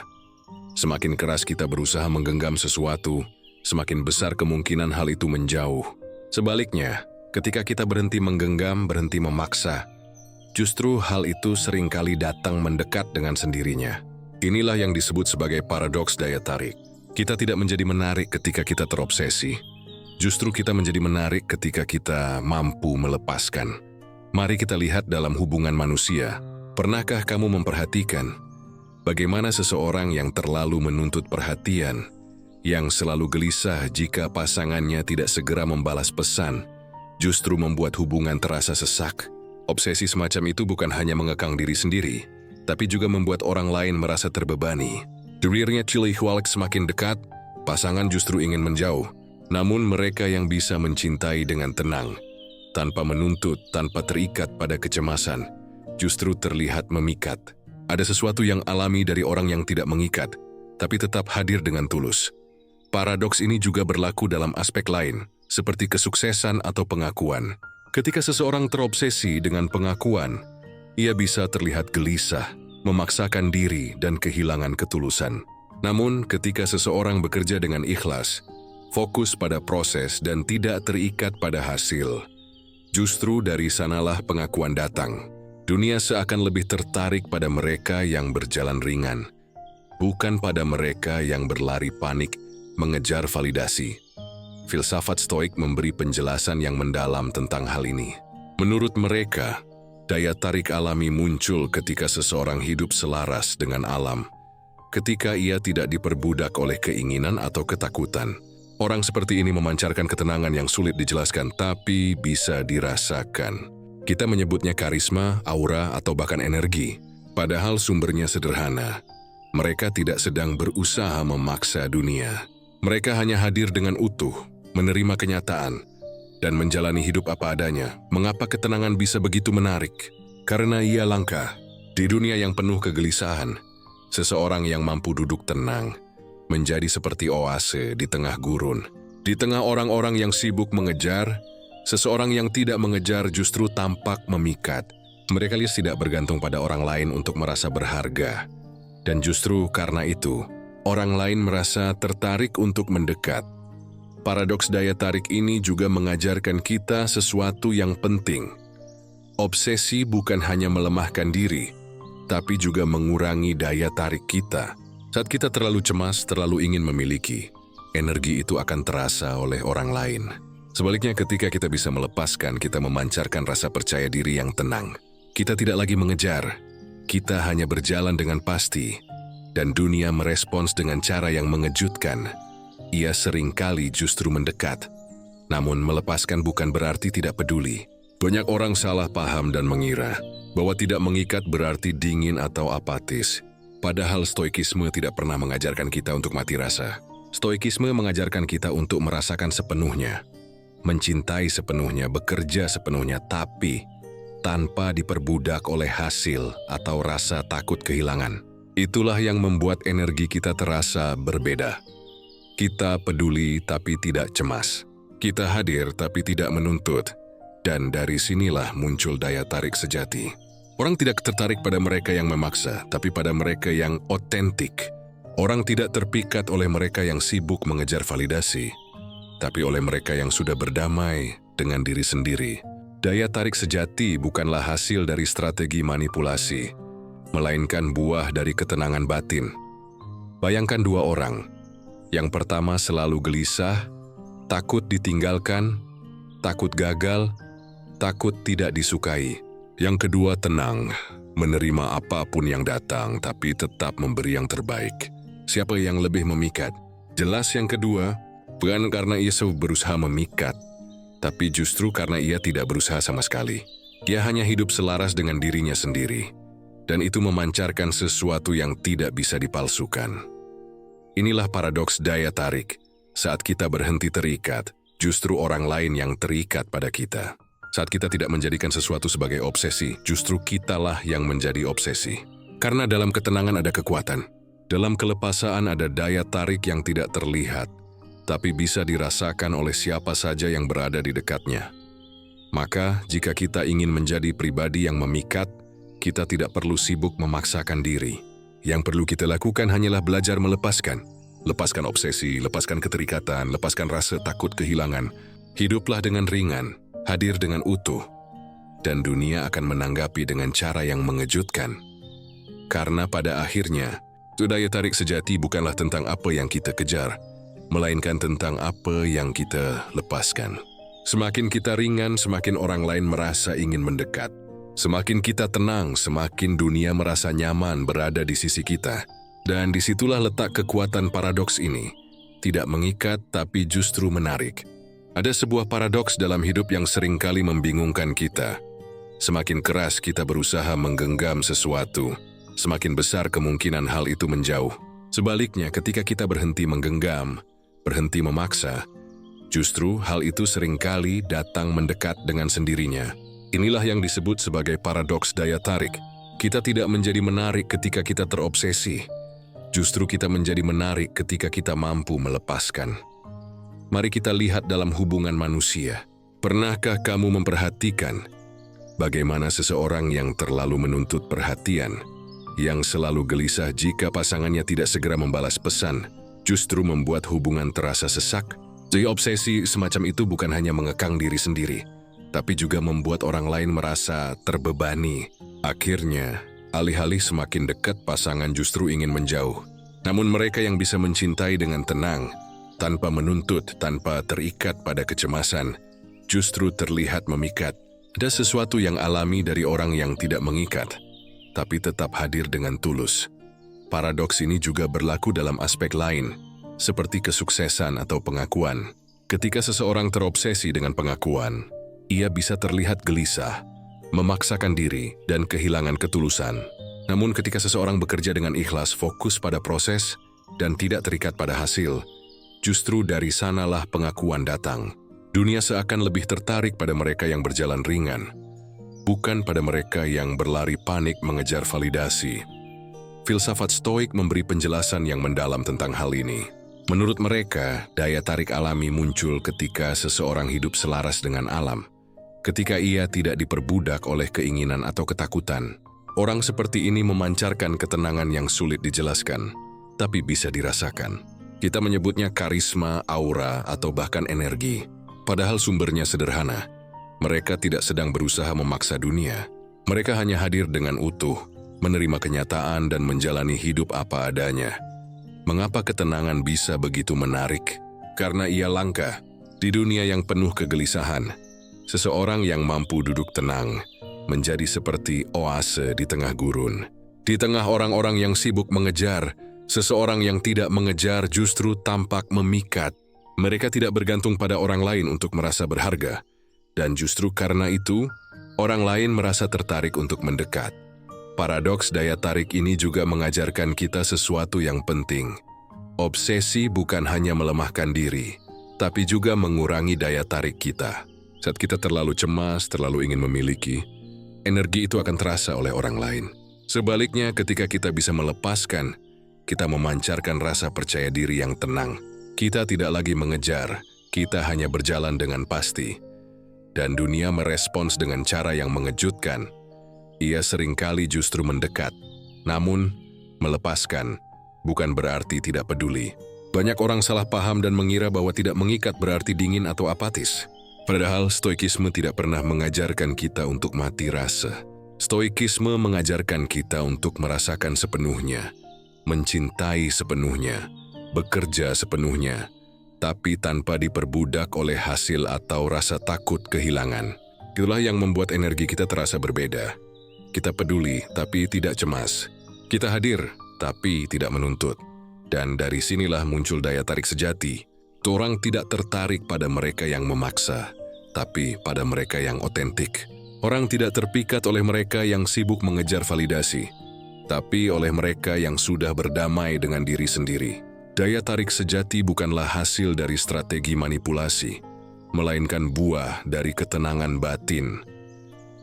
Semakin keras kita berusaha menggenggam sesuatu, semakin besar kemungkinan hal itu menjauh. Sebaliknya, ketika kita berhenti menggenggam, berhenti memaksa, justru hal itu seringkali datang mendekat dengan sendirinya. Inilah yang disebut sebagai paradoks daya tarik. Kita tidak menjadi menarik ketika kita terobsesi. Justru kita menjadi menarik ketika kita mampu melepaskan. Mari kita lihat dalam hubungan manusia. Pernahkah kamu memperhatikan bagaimana seseorang yang terlalu menuntut perhatian, yang selalu gelisah jika pasangannya tidak segera membalas pesan, justru membuat hubungan terasa sesak? Obsesi semacam itu bukan hanya mengekang diri sendiri, tapi juga membuat orang lain merasa terbebani. Derirnya Cilihualik semakin dekat, pasangan justru ingin menjauh. Namun mereka yang bisa mencintai dengan tenang, tanpa menuntut, tanpa terikat pada kecemasan, justru terlihat memikat. Ada sesuatu yang alami dari orang yang tidak mengikat, tapi tetap hadir dengan tulus. Paradoks ini juga berlaku dalam aspek lain, seperti kesuksesan atau pengakuan. Ketika seseorang terobsesi dengan pengakuan, ia bisa terlihat gelisah, memaksakan diri, dan kehilangan ketulusan. Namun, ketika seseorang bekerja dengan ikhlas, fokus pada proses dan tidak terikat pada hasil, justru dari sanalah pengakuan datang. Dunia seakan lebih tertarik pada mereka yang berjalan ringan, bukan pada mereka yang berlari panik mengejar validasi. Filsafat Stoik memberi penjelasan yang mendalam tentang hal ini. Menurut mereka, daya tarik alami muncul ketika seseorang hidup selaras dengan alam, ketika ia tidak diperbudak oleh keinginan atau ketakutan. Orang seperti ini memancarkan ketenangan yang sulit dijelaskan, tapi bisa dirasakan. Kita menyebutnya karisma, aura, atau bahkan energi. Padahal sumbernya sederhana. Mereka tidak sedang berusaha memaksa dunia. Mereka hanya hadir dengan utuh, menerima kenyataan, dan menjalani hidup apa adanya. Mengapa ketenangan bisa begitu menarik? Karena ia langka. Di dunia yang penuh kegelisahan, seseorang yang mampu duduk tenang menjadi seperti oase di tengah gurun. Di tengah orang-orang yang sibuk mengejar, seseorang yang tidak mengejar justru tampak memikat. Mereka tidak bergantung pada orang lain untuk merasa berharga. Dan justru karena itu, orang lain merasa tertarik untuk mendekat. Paradoks daya tarik ini juga mengajarkan kita sesuatu yang penting. Obsesi bukan hanya melemahkan diri, tapi juga mengurangi daya tarik kita. Saat kita terlalu cemas, terlalu ingin memiliki, energi itu akan terasa oleh orang lain. Sebaliknya, ketika kita bisa melepaskan, kita memancarkan rasa percaya diri yang tenang. Kita tidak lagi mengejar, kita hanya berjalan dengan pasti, dan dunia merespons dengan cara yang mengejutkan. Ia seringkali justru mendekat. Namun melepaskan bukan berarti tidak peduli. Banyak orang salah paham dan mengira bahwa tidak mengikat berarti dingin atau apatis. Padahal stoikisme tidak pernah mengajarkan kita untuk mati rasa. Stoikisme mengajarkan kita untuk merasakan sepenuhnya, mencintai sepenuhnya, bekerja sepenuhnya, tapi tanpa diperbudak oleh hasil atau rasa takut kehilangan. Itulah yang membuat energi kita terasa berbeda. Kita peduli tapi tidak cemas. Kita hadir tapi tidak menuntut. Dan dari sinilah muncul daya tarik sejati. Orang tidak tertarik pada mereka yang memaksa, tapi pada mereka yang otentik. Orang tidak terpikat oleh mereka yang sibuk mengejar validasi, tapi oleh mereka yang sudah berdamai dengan diri sendiri. Daya tarik sejati bukanlah hasil dari strategi manipulasi, melainkan buah dari ketenangan batin. Bayangkan dua orang. Yang pertama selalu gelisah, takut ditinggalkan, takut gagal, takut tidak disukai. Yang kedua tenang, menerima apapun yang datang tapi tetap memberi yang terbaik. Siapa yang lebih memikat? Jelas yang kedua, bukan karena ia berusaha memikat, tapi justru karena ia tidak berusaha sama sekali. Ia hanya hidup selaras dengan dirinya sendiri. dan itu memancarkan sesuatu yang tidak bisa dipalsukan. Inilah paradoks daya tarik. Saat kita berhenti terikat, justru orang lain yang terikat pada kita. Saat kita tidak menjadikan sesuatu sebagai obsesi, justru kitalah yang menjadi obsesi. Karena dalam ketenangan ada kekuatan. Dalam kelepasaan ada daya tarik yang tidak terlihat, tapi bisa dirasakan oleh siapa saja yang berada di dekatnya. Maka, jika kita ingin menjadi pribadi yang memikat, kita tidak perlu sibuk memaksakan diri. Yang perlu kita lakukan hanyalah belajar melepaskan. Lepaskan obsesi, lepaskan keterikatan, lepaskan rasa takut kehilangan. Hiduplah dengan ringan, hadir dengan utuh, dan dunia akan menanggapi dengan cara yang mengejutkan. Karena pada akhirnya, daya tarik sejati bukanlah tentang apa yang kita kejar, melainkan tentang apa yang kita lepaskan. Semakin kita ringan, semakin orang lain merasa ingin mendekat. Semakin kita tenang, semakin dunia merasa nyaman berada di sisi kita. Dan disitulah letak kekuatan paradoks ini. Tidak mengikat, tapi justru menarik. Ada sebuah paradoks dalam hidup yang seringkali membingungkan kita. Semakin keras kita berusaha menggenggam sesuatu, semakin besar kemungkinan hal itu menjauh. Sebaliknya, ketika kita berhenti menggenggam, berhenti memaksa, justru hal itu seringkali datang mendekat dengan sendirinya. Inilah yang disebut sebagai paradoks daya tarik. Kita tidak menjadi menarik ketika kita terobsesi. Justru kita menjadi menarik ketika kita mampu melepaskan. Mari kita lihat dalam hubungan manusia. Pernahkah kamu memperhatikan bagaimana seseorang yang terlalu menuntut perhatian, yang selalu gelisah jika pasangannya tidak segera membalas pesan, justru membuat hubungan terasa sesak? Jadi obsesi semacam itu bukan hanya mengekang diri sendiri, tapi juga membuat orang lain merasa terbebani. Akhirnya, alih-alih semakin dekat, pasangan justru ingin menjauh. Namun mereka yang bisa mencintai dengan tenang, tanpa menuntut, tanpa terikat pada kecemasan, justru terlihat memikat. Ada sesuatu yang alami dari orang yang tidak mengikat, tapi tetap hadir dengan tulus. Paradoks ini juga berlaku dalam aspek lain, seperti kesuksesan atau pengakuan. Ketika seseorang terobsesi dengan pengakuan, ia bisa terlihat gelisah, memaksakan diri, dan kehilangan ketulusan. Namun ketika seseorang bekerja dengan ikhlas, fokus pada proses, dan tidak terikat pada hasil, justru dari sanalah pengakuan datang. Dunia seakan lebih tertarik pada mereka yang berjalan ringan, bukan pada mereka yang berlari panik mengejar validasi. Filsafat Stoik memberi penjelasan yang mendalam tentang hal ini. Menurut mereka, daya tarik alami muncul ketika seseorang hidup selaras dengan alam. Ketika ia tidak diperbudak oleh keinginan atau ketakutan, orang seperti ini memancarkan ketenangan yang sulit dijelaskan, tapi bisa dirasakan. Kita menyebutnya karisma, aura, atau bahkan energi. Padahal sumbernya sederhana. Mereka tidak sedang berusaha memaksa dunia. Mereka hanya hadir dengan utuh, menerima kenyataan dan menjalani hidup apa adanya. Mengapa ketenangan bisa begitu menarik? Karena ia langka. Di dunia yang penuh kegelisahan, seseorang yang mampu duduk tenang menjadi seperti oase di tengah gurun. Di tengah orang-orang yang sibuk mengejar, seseorang yang tidak mengejar justru tampak memikat. Mereka tidak bergantung pada orang lain untuk merasa berharga. Dan justru karena itu, orang lain merasa tertarik untuk mendekat. Paradoks daya tarik ini juga mengajarkan kita sesuatu yang penting. Obsesi bukan hanya melemahkan diri, tapi juga mengurangi daya tarik kita. Saat kita terlalu cemas, terlalu ingin memiliki, energi itu akan terasa oleh orang lain. Sebaliknya, ketika kita bisa melepaskan, kita memancarkan rasa percaya diri yang tenang. Kita tidak lagi mengejar, kita hanya berjalan dengan pasti. Dan dunia merespons dengan cara yang mengejutkan. Ia seringkali justru mendekat, namun melepaskan bukan berarti tidak peduli. Banyak orang salah paham dan mengira bahwa tidak mengikat berarti dingin atau apatis. Padahal stoikisme tidak pernah mengajarkan kita untuk mati rasa. Stoikisme mengajarkan kita untuk merasakan sepenuhnya, mencintai sepenuhnya, bekerja sepenuhnya, tapi tanpa diperbudak oleh hasil atau rasa takut kehilangan. Itulah yang membuat energi kita terasa berbeda. Kita peduli, tapi tidak cemas. Kita hadir, tapi tidak menuntut. Dan dari sinilah muncul daya tarik sejati. Orang tidak tertarik pada mereka yang memaksa, tapi pada mereka yang otentik. Orang tidak terpikat oleh mereka yang sibuk mengejar validasi, tapi oleh mereka yang sudah berdamai dengan diri sendiri. Daya tarik sejati bukanlah hasil dari strategi manipulasi, melainkan buah dari ketenangan batin.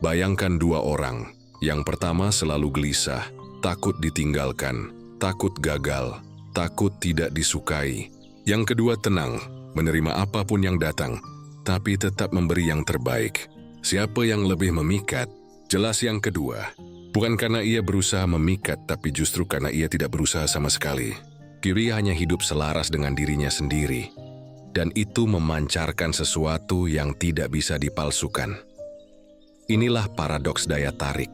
Bayangkan dua orang, yang pertama selalu gelisah, takut ditinggalkan, takut gagal, takut tidak disukai. Yang kedua tenang, menerima apapun yang datang, tapi tetap memberi yang terbaik. Siapa yang lebih memikat? Jelas yang kedua. Bukan karena ia berusaha memikat, tapi justru karena ia tidak berusaha sama sekali. Dia hanya hidup selaras dengan dirinya sendiri. Dan itu memancarkan sesuatu yang tidak bisa dipalsukan. Inilah paradoks daya tarik.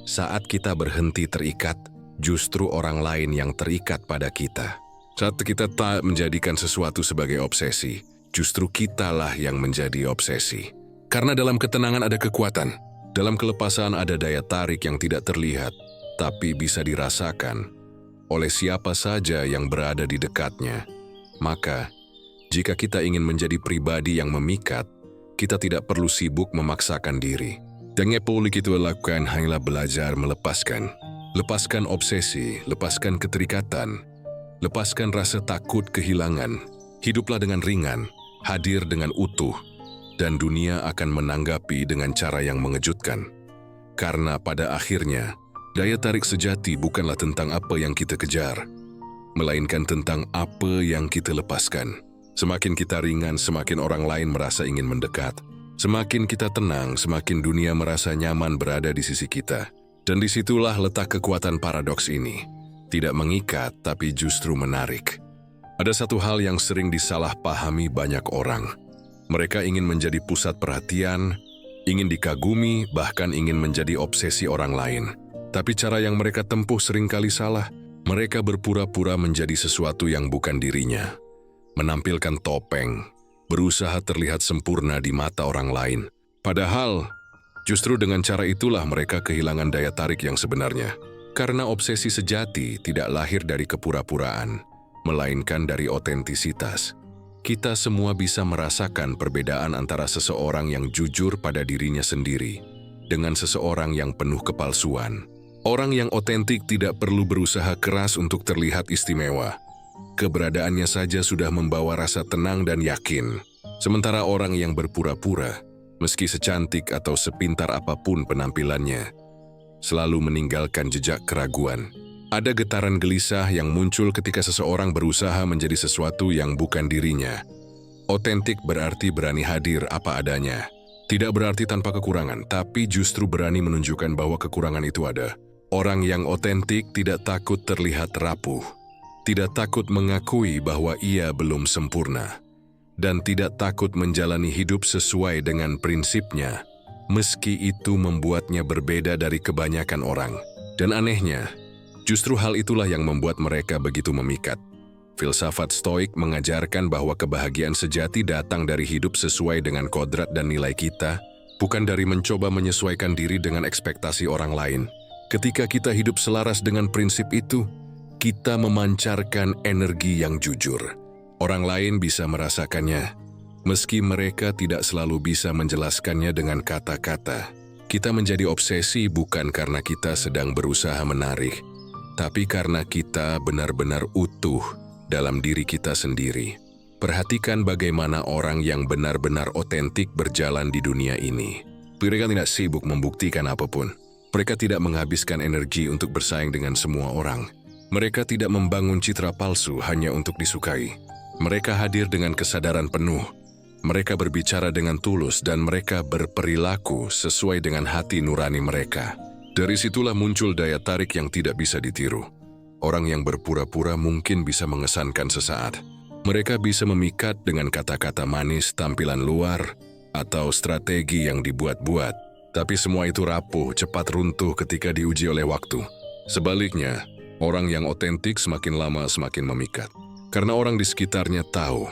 Saat kita berhenti terikat, justru orang lain yang terikat pada kita. Saat kita tak menjadikan sesuatu sebagai obsesi, justru kitalah yang menjadi obsesi. Karena dalam ketenangan ada kekuatan, dalam kelepasan ada daya tarik yang tidak terlihat, tapi bisa dirasakan oleh siapa saja yang berada di dekatnya. Maka, jika kita ingin menjadi pribadi yang memikat, kita tidak perlu sibuk memaksakan diri. Dan yang perlu kita lakukan hanyalah belajar melepaskan. Lepaskan obsesi, lepaskan keterikatan, lepaskan rasa takut kehilangan. Hiduplah dengan ringan, hadir dengan utuh, dan dunia akan menanggapi dengan cara yang mengejutkan. Karena pada akhirnya, daya tarik sejati bukanlah tentang apa yang kita kejar, melainkan tentang apa yang kita lepaskan. Semakin kita ringan, semakin orang lain merasa ingin mendekat. Semakin kita tenang, semakin dunia merasa nyaman berada di sisi kita. Dan disitulah letak kekuatan paradoks ini. Tidak mengikat, tapi justru menarik. Ada satu hal yang sering disalahpahami banyak orang. Mereka ingin menjadi pusat perhatian, ingin dikagumi, bahkan ingin menjadi obsesi orang lain. Tapi cara yang mereka tempuh seringkali salah. Mereka berpura-pura menjadi sesuatu yang bukan dirinya. Menampilkan topeng, berusaha terlihat sempurna di mata orang lain. Padahal, justru dengan cara itulah mereka kehilangan daya tarik yang sebenarnya. Karena obsesi sejati tidak lahir dari kepura-puraan, melainkan dari otentisitas. Kita semua bisa merasakan perbedaan antara seseorang yang jujur pada dirinya sendiri dengan seseorang yang penuh kepalsuan. Orang yang otentik tidak perlu berusaha keras untuk terlihat istimewa. Keberadaannya saja sudah membawa rasa tenang dan yakin. Sementara orang yang berpura-pura, meski secantik atau sepintar apapun penampilannya, selalu meninggalkan jejak keraguan. Ada getaran gelisah yang muncul ketika seseorang berusaha menjadi sesuatu yang bukan dirinya. Otentik berarti berani hadir apa adanya. Tidak berarti tanpa kekurangan, tapi justru berani menunjukkan bahwa kekurangan itu ada. Orang yang otentik tidak takut terlihat rapuh, tidak takut mengakui bahwa ia belum sempurna, dan tidak takut menjalani hidup sesuai dengan prinsipnya, meski itu membuatnya berbeda dari kebanyakan orang. Dan anehnya, justru hal itulah yang membuat mereka begitu memikat. Filsafat Stoik mengajarkan bahwa kebahagiaan sejati datang dari hidup sesuai dengan kodrat dan nilai kita, bukan dari mencoba menyesuaikan diri dengan ekspektasi orang lain. Ketika kita hidup selaras dengan prinsip itu, kita memancarkan energi yang jujur. Orang lain bisa merasakannya, meski mereka tidak selalu bisa menjelaskannya dengan kata-kata. Kita menjadi obsesi bukan karena kita sedang berusaha menarik, tapi karena kita benar-benar utuh dalam diri kita sendiri. Perhatikan bagaimana orang yang benar-benar otentik berjalan di dunia ini. Mereka tidak sibuk membuktikan apapun. Mereka tidak menghabiskan energi untuk bersaing dengan semua orang. Mereka tidak membangun citra palsu hanya untuk disukai. Mereka hadir dengan kesadaran penuh. Mereka berbicara dengan tulus dan mereka berperilaku sesuai dengan hati nurani mereka. Dari situlah muncul daya tarik yang tidak bisa ditiru. Orang yang berpura-pura mungkin bisa mengesankan sesaat. Mereka bisa memikat dengan kata-kata manis, tampilan luar, atau strategi yang dibuat-buat. Tapi semua itu rapuh, cepat runtuh ketika diuji oleh waktu. Sebaliknya, orang yang otentik semakin lama semakin memikat. Karena orang di sekitarnya tahu,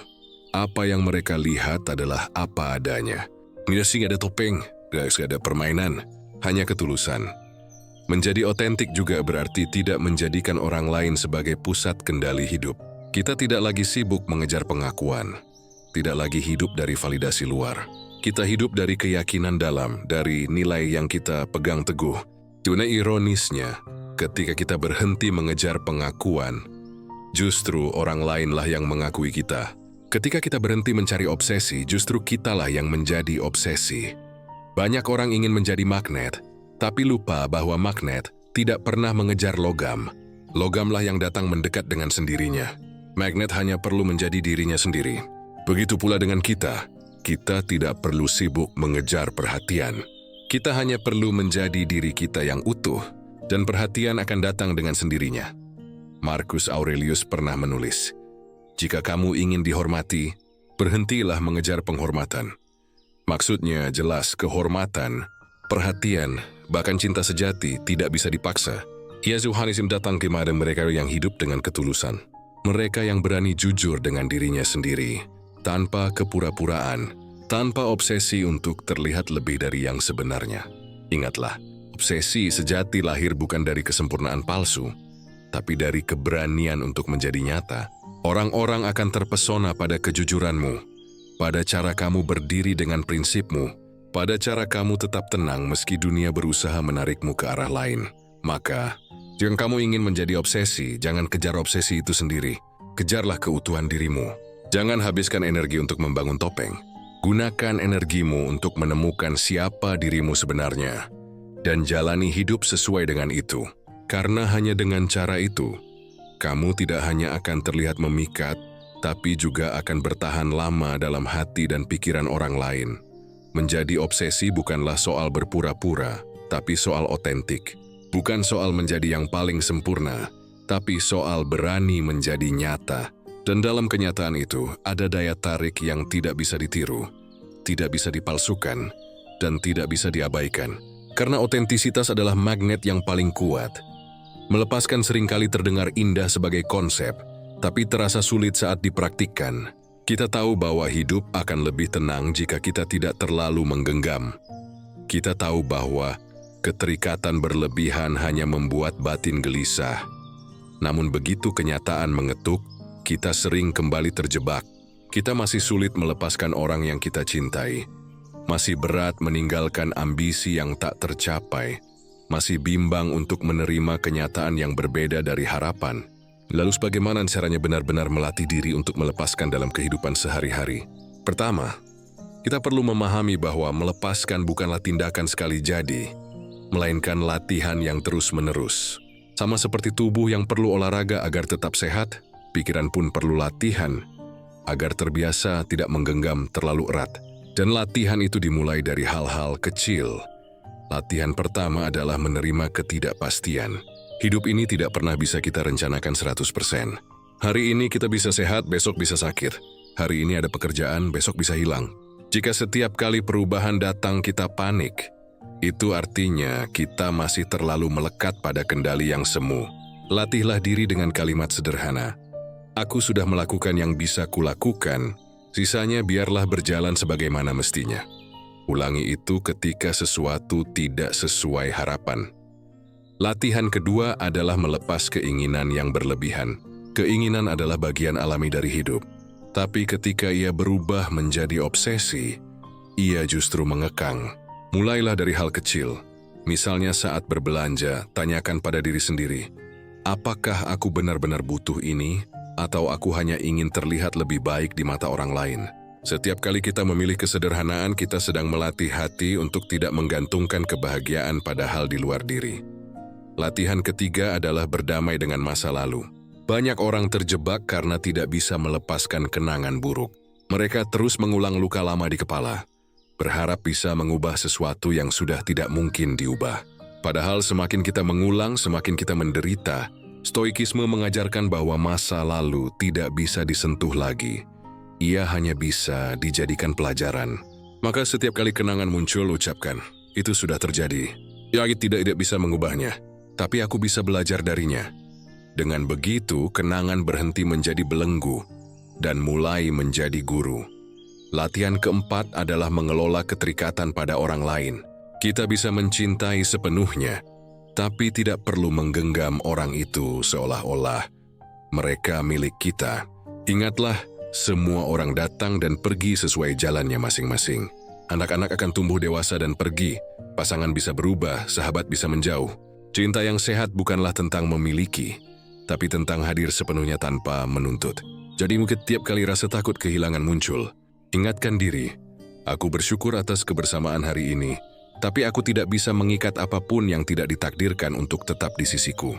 apa yang mereka lihat adalah apa adanya. Tidak sih ada topeng, tidak ada permainan, hanya ketulusan. Menjadi otentik juga berarti tidak menjadikan orang lain sebagai pusat kendali hidup. Kita tidak lagi sibuk mengejar pengakuan, tidak lagi hidup dari validasi luar. Kita hidup dari keyakinan dalam, dari nilai yang kita pegang teguh. Cuma ironisnya, ketika kita berhenti mengejar pengakuan, justru orang lainlah yang mengakui kita. Ketika kita berhenti mencari obsesi, justru kitalah yang menjadi obsesi. Banyak orang ingin menjadi magnet, tapi lupa bahwa magnet tidak pernah mengejar logam. Logamlah yang datang mendekat dengan sendirinya. Magnet hanya perlu menjadi dirinya sendiri. Begitu pula dengan kita. Kita tidak perlu sibuk mengejar perhatian. Kita hanya perlu menjadi diri kita yang utuh, dan perhatian akan datang dengan sendirinya. Marcus Aurelius pernah menulis, "Jika kamu ingin dihormati, berhentilah mengejar penghormatan." Maksudnya jelas kehormatan, perhatian, bahkan cinta sejati tidak bisa dipaksa. Yesus datang kepada mereka yang hidup dengan ketulusan. Mereka yang berani jujur dengan dirinya sendiri, tanpa kepura-puraan, tanpa obsesi untuk terlihat lebih dari yang sebenarnya. Ingatlah, obsesi sejati lahir bukan dari kesempurnaan palsu, tapi dari keberanian untuk menjadi nyata. Orang-orang akan terpesona pada kejujuranmu, pada cara kamu berdiri dengan prinsipmu, pada cara kamu tetap tenang meski dunia berusaha menarikmu ke arah lain. Maka, jika kamu ingin menjadi obsesi, jangan kejar obsesi itu sendiri. Kejarlah keutuhan dirimu. Jangan habiskan energi untuk membangun topeng. Gunakan energimu untuk menemukan siapa dirimu sebenarnya. Dan jalani hidup sesuai dengan itu. Karena hanya dengan cara itu, kamu tidak hanya akan terlihat memikat, tapi juga akan bertahan lama dalam hati dan pikiran orang lain. Menjadi obsesi bukanlah soal berpura-pura, tapi soal otentik. Bukan soal menjadi yang paling sempurna, tapi soal berani menjadi nyata. Dan dalam kenyataan itu, ada daya tarik yang tidak bisa ditiru, tidak bisa dipalsukan, dan tidak bisa diabaikan. Karena otentisitas adalah magnet yang paling kuat. Melepaskan seringkali terdengar indah sebagai konsep, tapi terasa sulit saat dipraktikkan. Kita tahu bahwa hidup akan lebih tenang jika kita tidak terlalu menggenggam. Kita tahu bahwa keterikatan berlebihan hanya membuat batin gelisah. Namun begitu kenyataan mengetuk, kita sering kembali terjebak. Kita masih sulit melepaskan orang yang kita cintai. Masih berat meninggalkan ambisi yang tak tercapai. Masih bimbang untuk menerima kenyataan yang berbeda dari harapan. Lalu bagaimana caranya benar-benar melatih diri untuk melepaskan dalam kehidupan sehari-hari? Pertama, kita perlu memahami bahwa melepaskan bukanlah tindakan sekali jadi, melainkan latihan yang terus-menerus. Sama seperti tubuh yang perlu olahraga agar tetap sehat, pikiran pun perlu latihan agar terbiasa tidak menggenggam terlalu erat. Dan latihan itu dimulai dari hal-hal kecil. Latihan pertama adalah menerima ketidakpastian. Hidup ini tidak pernah bisa kita rencanakan 100%. Hari ini kita bisa sehat, besok bisa sakit. Hari ini ada pekerjaan, besok bisa hilang. Jika setiap kali perubahan datang kita panik, itu artinya kita masih terlalu melekat pada kendali yang semu. Latihlah diri dengan kalimat sederhana. Aku sudah melakukan yang bisa kulakukan, sisanya biarlah berjalan sebagaimana mestinya. Ulangi itu ketika sesuatu tidak sesuai harapan. Latihan kedua adalah melepas keinginan yang berlebihan. Keinginan adalah bagian alami dari hidup. Tapi ketika ia berubah menjadi obsesi, ia justru mengekang. Mulailah dari hal kecil. Misalnya saat berbelanja, tanyakan pada diri sendiri, apakah aku benar-benar butuh ini? Atau aku hanya ingin terlihat lebih baik di mata orang lain? Setiap kali kita memilih kesederhanaan, kita sedang melatih hati untuk tidak menggantungkan kebahagiaan pada hal di luar diri. Latihan ketiga adalah berdamai dengan masa lalu. Banyak orang terjebak karena tidak bisa melepaskan kenangan buruk. Mereka terus mengulang luka lama di kepala, berharap bisa mengubah sesuatu yang sudah tidak mungkin diubah. Padahal semakin kita mengulang, semakin kita menderita. Stoikisme mengajarkan bahwa masa lalu tidak bisa disentuh lagi. Ia hanya bisa dijadikan pelajaran. Maka setiap kali kenangan muncul, ucapkan, itu sudah terjadi. Ya, tidak bisa mengubahnya, tapi aku bisa belajar darinya. Dengan begitu, kenangan berhenti menjadi belenggu dan mulai menjadi guru. Latihan keempat adalah mengelola keterikatan pada orang lain. Kita bisa mencintai sepenuhnya, tapi tidak perlu menggenggam orang itu seolah-olah mereka milik kita. Ingatlah, semua orang datang dan pergi sesuai jalannya masing-masing. Anak-anak akan tumbuh dewasa dan pergi, pasangan bisa berubah, sahabat bisa menjauh. Cinta yang sehat bukanlah tentang memiliki, tapi tentang hadir sepenuhnya tanpa menuntut. Jadi mungkin tiap kali rasa takut kehilangan muncul, ingatkan diri, aku bersyukur atas kebersamaan hari ini, tapi aku tidak bisa mengikat apapun yang tidak ditakdirkan untuk tetap di sisiku.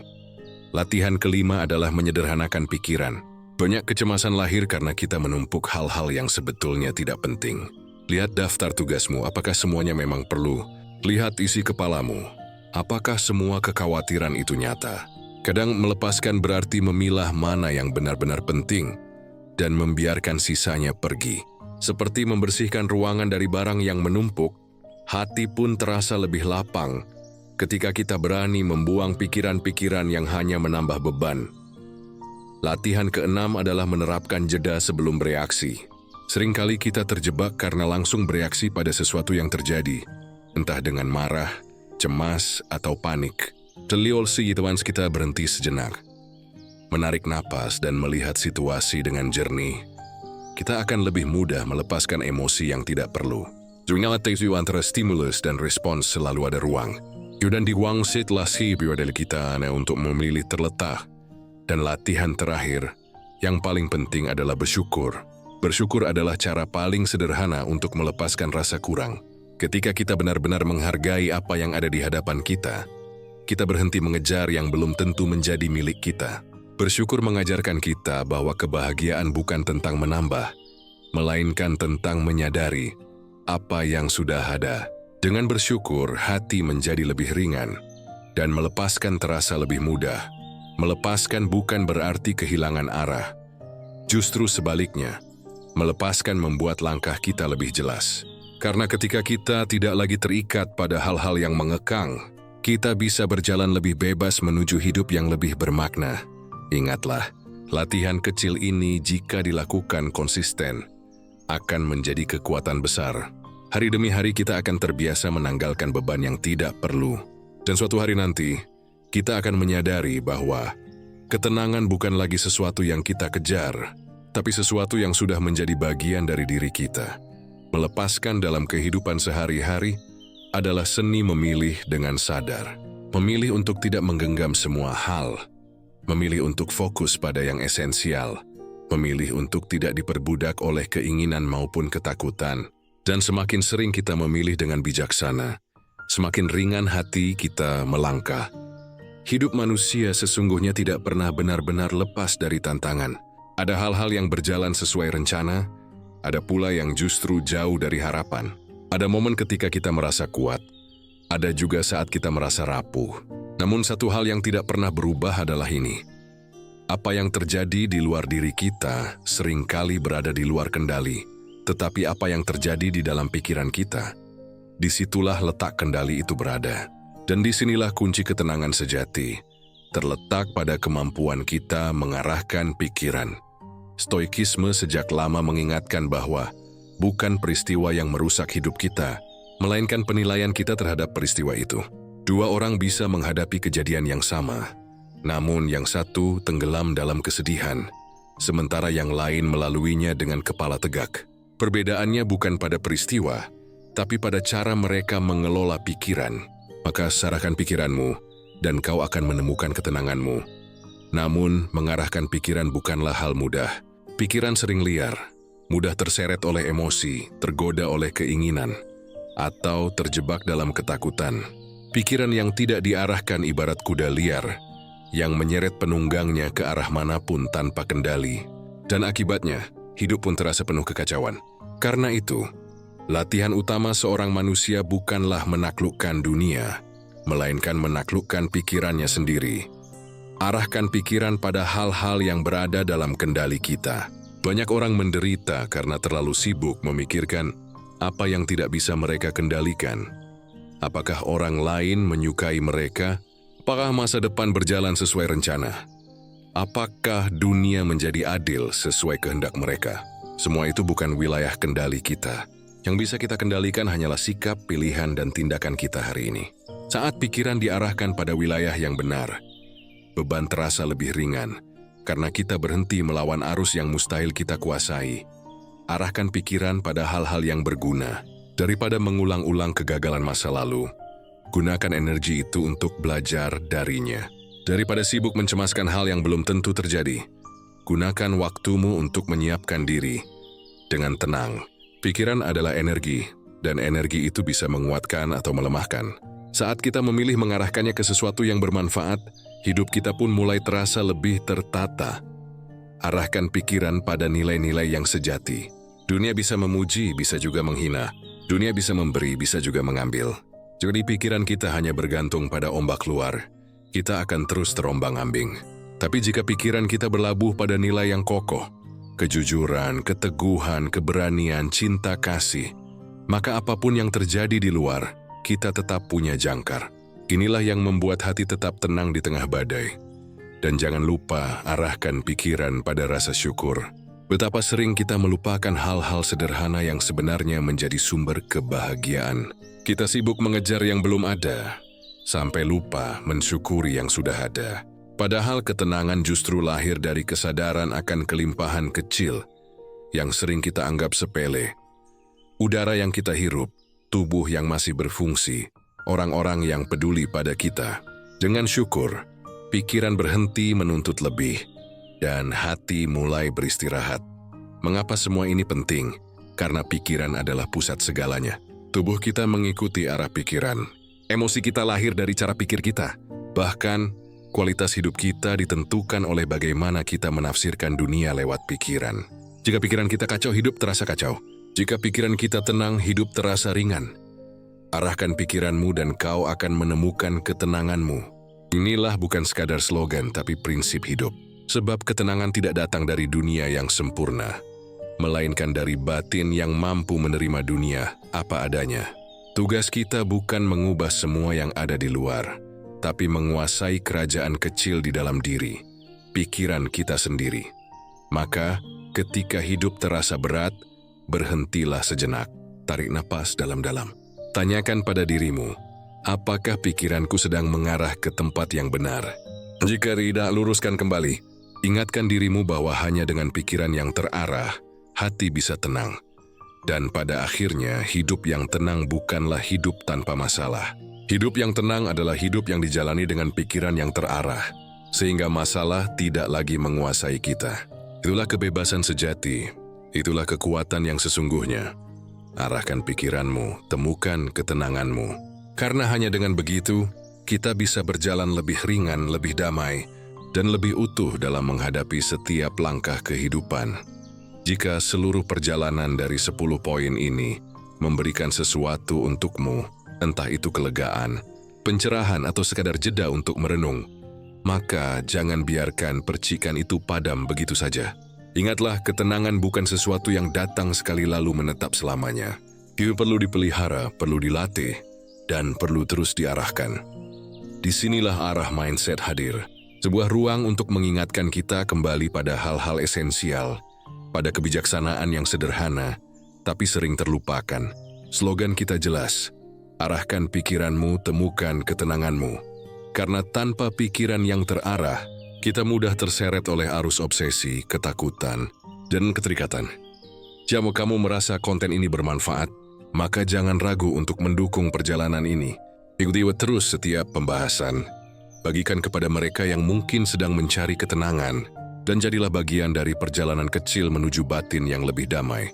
Latihan kelima adalah menyederhanakan pikiran. Banyak kecemasan lahir karena kita menumpuk hal-hal yang sebetulnya tidak penting. Lihat daftar tugasmu, apakah semuanya memang perlu? Lihat isi kepalamu, apakah semua kekhawatiran itu nyata? Kadang melepaskan berarti memilah mana yang benar-benar penting dan membiarkan sisanya pergi. Seperti membersihkan ruangan dari barang yang menumpuk, hati pun terasa lebih lapang ketika kita berani membuang pikiran-pikiran yang hanya menambah beban. Latihan keenam adalah menerapkan jeda sebelum bereaksi. Seringkali kita terjebak karena langsung bereaksi pada sesuatu yang terjadi, entah dengan marah, cemas, atau panik. Kita berhenti sejenak, menarik napas dan melihat situasi dengan jernih. Kita akan lebih mudah melepaskan emosi yang tidak perlu. Antara stimulus dan respons selalu ada ruang. Dan di ruang situasi dari kita untuk memilih terletak. Dan latihan terakhir, yang paling penting adalah bersyukur. Bersyukur adalah cara paling sederhana untuk melepaskan rasa kurang. Ketika kita benar-benar menghargai apa yang ada di hadapan kita berhenti mengejar yang belum tentu menjadi milik kita. Bersyukur mengajarkan kita bahwa kebahagiaan bukan tentang menambah, melainkan tentang menyadari apa yang sudah ada. Dengan bersyukur, hati menjadi lebih ringan, dan melepaskan terasa lebih mudah. Melepaskan bukan berarti kehilangan arah. Justru sebaliknya, melepaskan membuat langkah kita lebih jelas. Karena ketika kita tidak lagi terikat pada hal-hal yang mengekang, kita bisa berjalan lebih bebas menuju hidup yang lebih bermakna. Ingatlah, latihan kecil ini jika dilakukan konsisten, akan menjadi kekuatan besar. Hari demi hari kita akan terbiasa menanggalkan beban yang tidak perlu. Dan suatu hari nanti, kita akan menyadari bahwa ketenangan bukan lagi sesuatu yang kita kejar, tapi sesuatu yang sudah menjadi bagian dari diri kita. Melepaskan dalam kehidupan sehari-hari adalah seni memilih dengan sadar. Memilih untuk tidak menggenggam semua hal. Memilih untuk fokus pada yang esensial. Memilih untuk tidak diperbudak oleh keinginan maupun ketakutan. Dan semakin sering kita memilih dengan bijaksana, semakin ringan hati kita melangkah. Hidup manusia sesungguhnya tidak pernah benar-benar lepas dari tantangan. Ada hal-hal yang berjalan sesuai rencana, ada pula yang justru jauh dari harapan. Ada momen ketika kita merasa kuat, ada juga saat kita merasa rapuh. Namun satu hal yang tidak pernah berubah adalah ini. Apa yang terjadi di luar diri kita seringkali berada di luar kendali. Tetapi apa yang terjadi di dalam pikiran kita, disitulah letak kendali itu berada. Dan disinilah kunci ketenangan sejati, terletak pada kemampuan kita mengarahkan pikiran. Stoikisme sejak lama mengingatkan bahwa bukan peristiwa yang merusak hidup kita, melainkan penilaian kita terhadap peristiwa itu. Dua orang bisa menghadapi kejadian yang sama, namun yang satu tenggelam dalam kesedihan, sementara yang lain melaluinya dengan kepala tegak. Perbedaannya bukan pada peristiwa, tapi pada cara mereka mengelola pikiran. Maka serahkan pikiranmu, dan kau akan menemukan ketenanganmu. Namun, mengarahkan pikiran bukanlah hal mudah. Pikiran sering liar, mudah terseret oleh emosi, tergoda oleh keinginan, atau terjebak dalam ketakutan. Pikiran yang tidak diarahkan ibarat kuda liar, yang menyeret penunggangnya ke arah manapun tanpa kendali. Dan akibatnya, hidup pun terasa penuh kekacauan. Karena itu, latihan utama seorang manusia bukanlah menaklukkan dunia, melainkan menaklukkan pikirannya sendiri. Arahkan pikiran pada hal-hal yang berada dalam kendali kita. Banyak orang menderita karena terlalu sibuk memikirkan apa yang tidak bisa mereka kendalikan. Apakah orang lain menyukai mereka? Apakah masa depan berjalan sesuai rencana? Apakah dunia menjadi adil sesuai kehendak mereka? Semua itu bukan wilayah kendali kita. Yang bisa kita kendalikan hanyalah sikap, pilihan, dan tindakan kita hari ini. Saat pikiran diarahkan pada wilayah yang benar, beban terasa lebih ringan, karena kita berhenti melawan arus yang mustahil kita kuasai. Arahkan pikiran pada hal-hal yang berguna, Daripada mengulang-ulang kegagalan masa lalu, gunakan energi itu untuk belajar darinya. Daripada sibuk mencemaskan hal yang belum tentu terjadi, gunakan waktumu untuk menyiapkan diri. Dengan tenang, pikiran adalah energi, dan energi itu bisa menguatkan atau melemahkan. Saat kita memilih mengarahkannya ke sesuatu yang bermanfaat, hidup kita pun mulai terasa lebih tertata. Arahkan pikiran pada nilai-nilai yang sejati. Dunia bisa memuji, bisa juga menghina. Dunia bisa memberi, bisa juga mengambil. Jadi pikiran kita hanya bergantung pada ombak luar, kita akan terus terombang-ambing. Tapi jika pikiran kita berlabuh pada nilai yang kokoh, kejujuran, keteguhan, keberanian, cinta kasih, maka apapun yang terjadi di luar, kita tetap punya jangkar. Inilah yang membuat hati tetap tenang di tengah badai. Dan jangan lupa arahkan pikiran pada rasa syukur. Betapa sering kita melupakan hal-hal sederhana yang sebenarnya menjadi sumber kebahagiaan. Kita sibuk mengejar yang belum ada, sampai lupa mensyukuri yang sudah ada. Padahal ketenangan justru lahir dari kesadaran akan kelimpahan kecil yang sering kita anggap sepele. Udara yang kita hirup, tubuh yang masih berfungsi, orang-orang yang peduli pada kita. Dengan syukur, pikiran berhenti menuntut lebih, dan hati mulai beristirahat. Mengapa semua ini penting? Karena pikiran adalah pusat segalanya. Tubuh kita mengikuti arah pikiran. Emosi kita lahir dari cara pikir kita. Bahkan, kualitas hidup kita ditentukan oleh bagaimana kita menafsirkan dunia lewat pikiran. Jika pikiran kita kacau, hidup terasa kacau. Jika pikiran kita tenang, hidup terasa ringan. Arahkan pikiranmu dan kau akan menemukan ketenanganmu. Inilah bukan sekadar slogan, tapi prinsip hidup. Sebab ketenangan tidak datang dari dunia yang sempurna, melainkan dari batin yang mampu menerima dunia apa adanya. Tugas kita bukan mengubah semua yang ada di luar, tapi menguasai kerajaan kecil di dalam diri, pikiran kita sendiri. Maka, ketika hidup terasa berat, berhentilah sejenak, tarik napas dalam-dalam. Tanyakan pada dirimu, apakah pikiranku sedang mengarah ke tempat yang benar? Jika tidak, luruskan kembali. Ingatkan dirimu bahwa hanya dengan pikiran yang terarah, hati bisa tenang. Dan pada akhirnya, hidup yang tenang bukanlah hidup tanpa masalah. Hidup yang tenang adalah hidup yang dijalani dengan pikiran yang terarah, sehingga masalah tidak lagi menguasai kita. Itulah kebebasan sejati, itulah kekuatan yang sesungguhnya. Arahkan pikiranmu, temukan ketenanganmu. Karena hanya dengan begitu, kita bisa berjalan lebih ringan, lebih damai, dan lebih utuh dalam menghadapi setiap langkah kehidupan. Jika seluruh perjalanan dari 10 poin ini memberikan sesuatu untukmu, entah itu kelegaan, pencerahan, atau sekadar jeda untuk merenung, maka jangan biarkan percikan itu padam begitu saja. Ingatlah, ketenangan bukan sesuatu yang datang sekali lalu menetap selamanya. Itu perlu dipelihara, perlu dilatih, dan perlu terus diarahkan. Disinilah arah mindset hadir. Sebuah ruang untuk mengingatkan kita kembali pada hal-hal esensial, pada kebijaksanaan yang sederhana, tapi sering terlupakan. Slogan kita jelas, arahkan pikiranmu, temukan ketenanganmu. Karena tanpa pikiran yang terarah, kita mudah terseret oleh arus obsesi, ketakutan, dan keterikatan. Jika kamu merasa konten ini bermanfaat, maka jangan ragu untuk mendukung perjalanan ini. Ikuti terus setiap pembahasan. Bagikan kepada mereka yang mungkin sedang mencari ketenangan, dan jadilah bagian dari perjalanan kecil menuju batin yang lebih damai.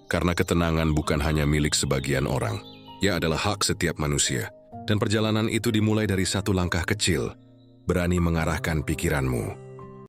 Karena ketenangan bukan hanya milik sebagian orang, ia adalah hak setiap manusia. Dan perjalanan itu dimulai dari satu langkah kecil, berani mengarahkan pikiranmu.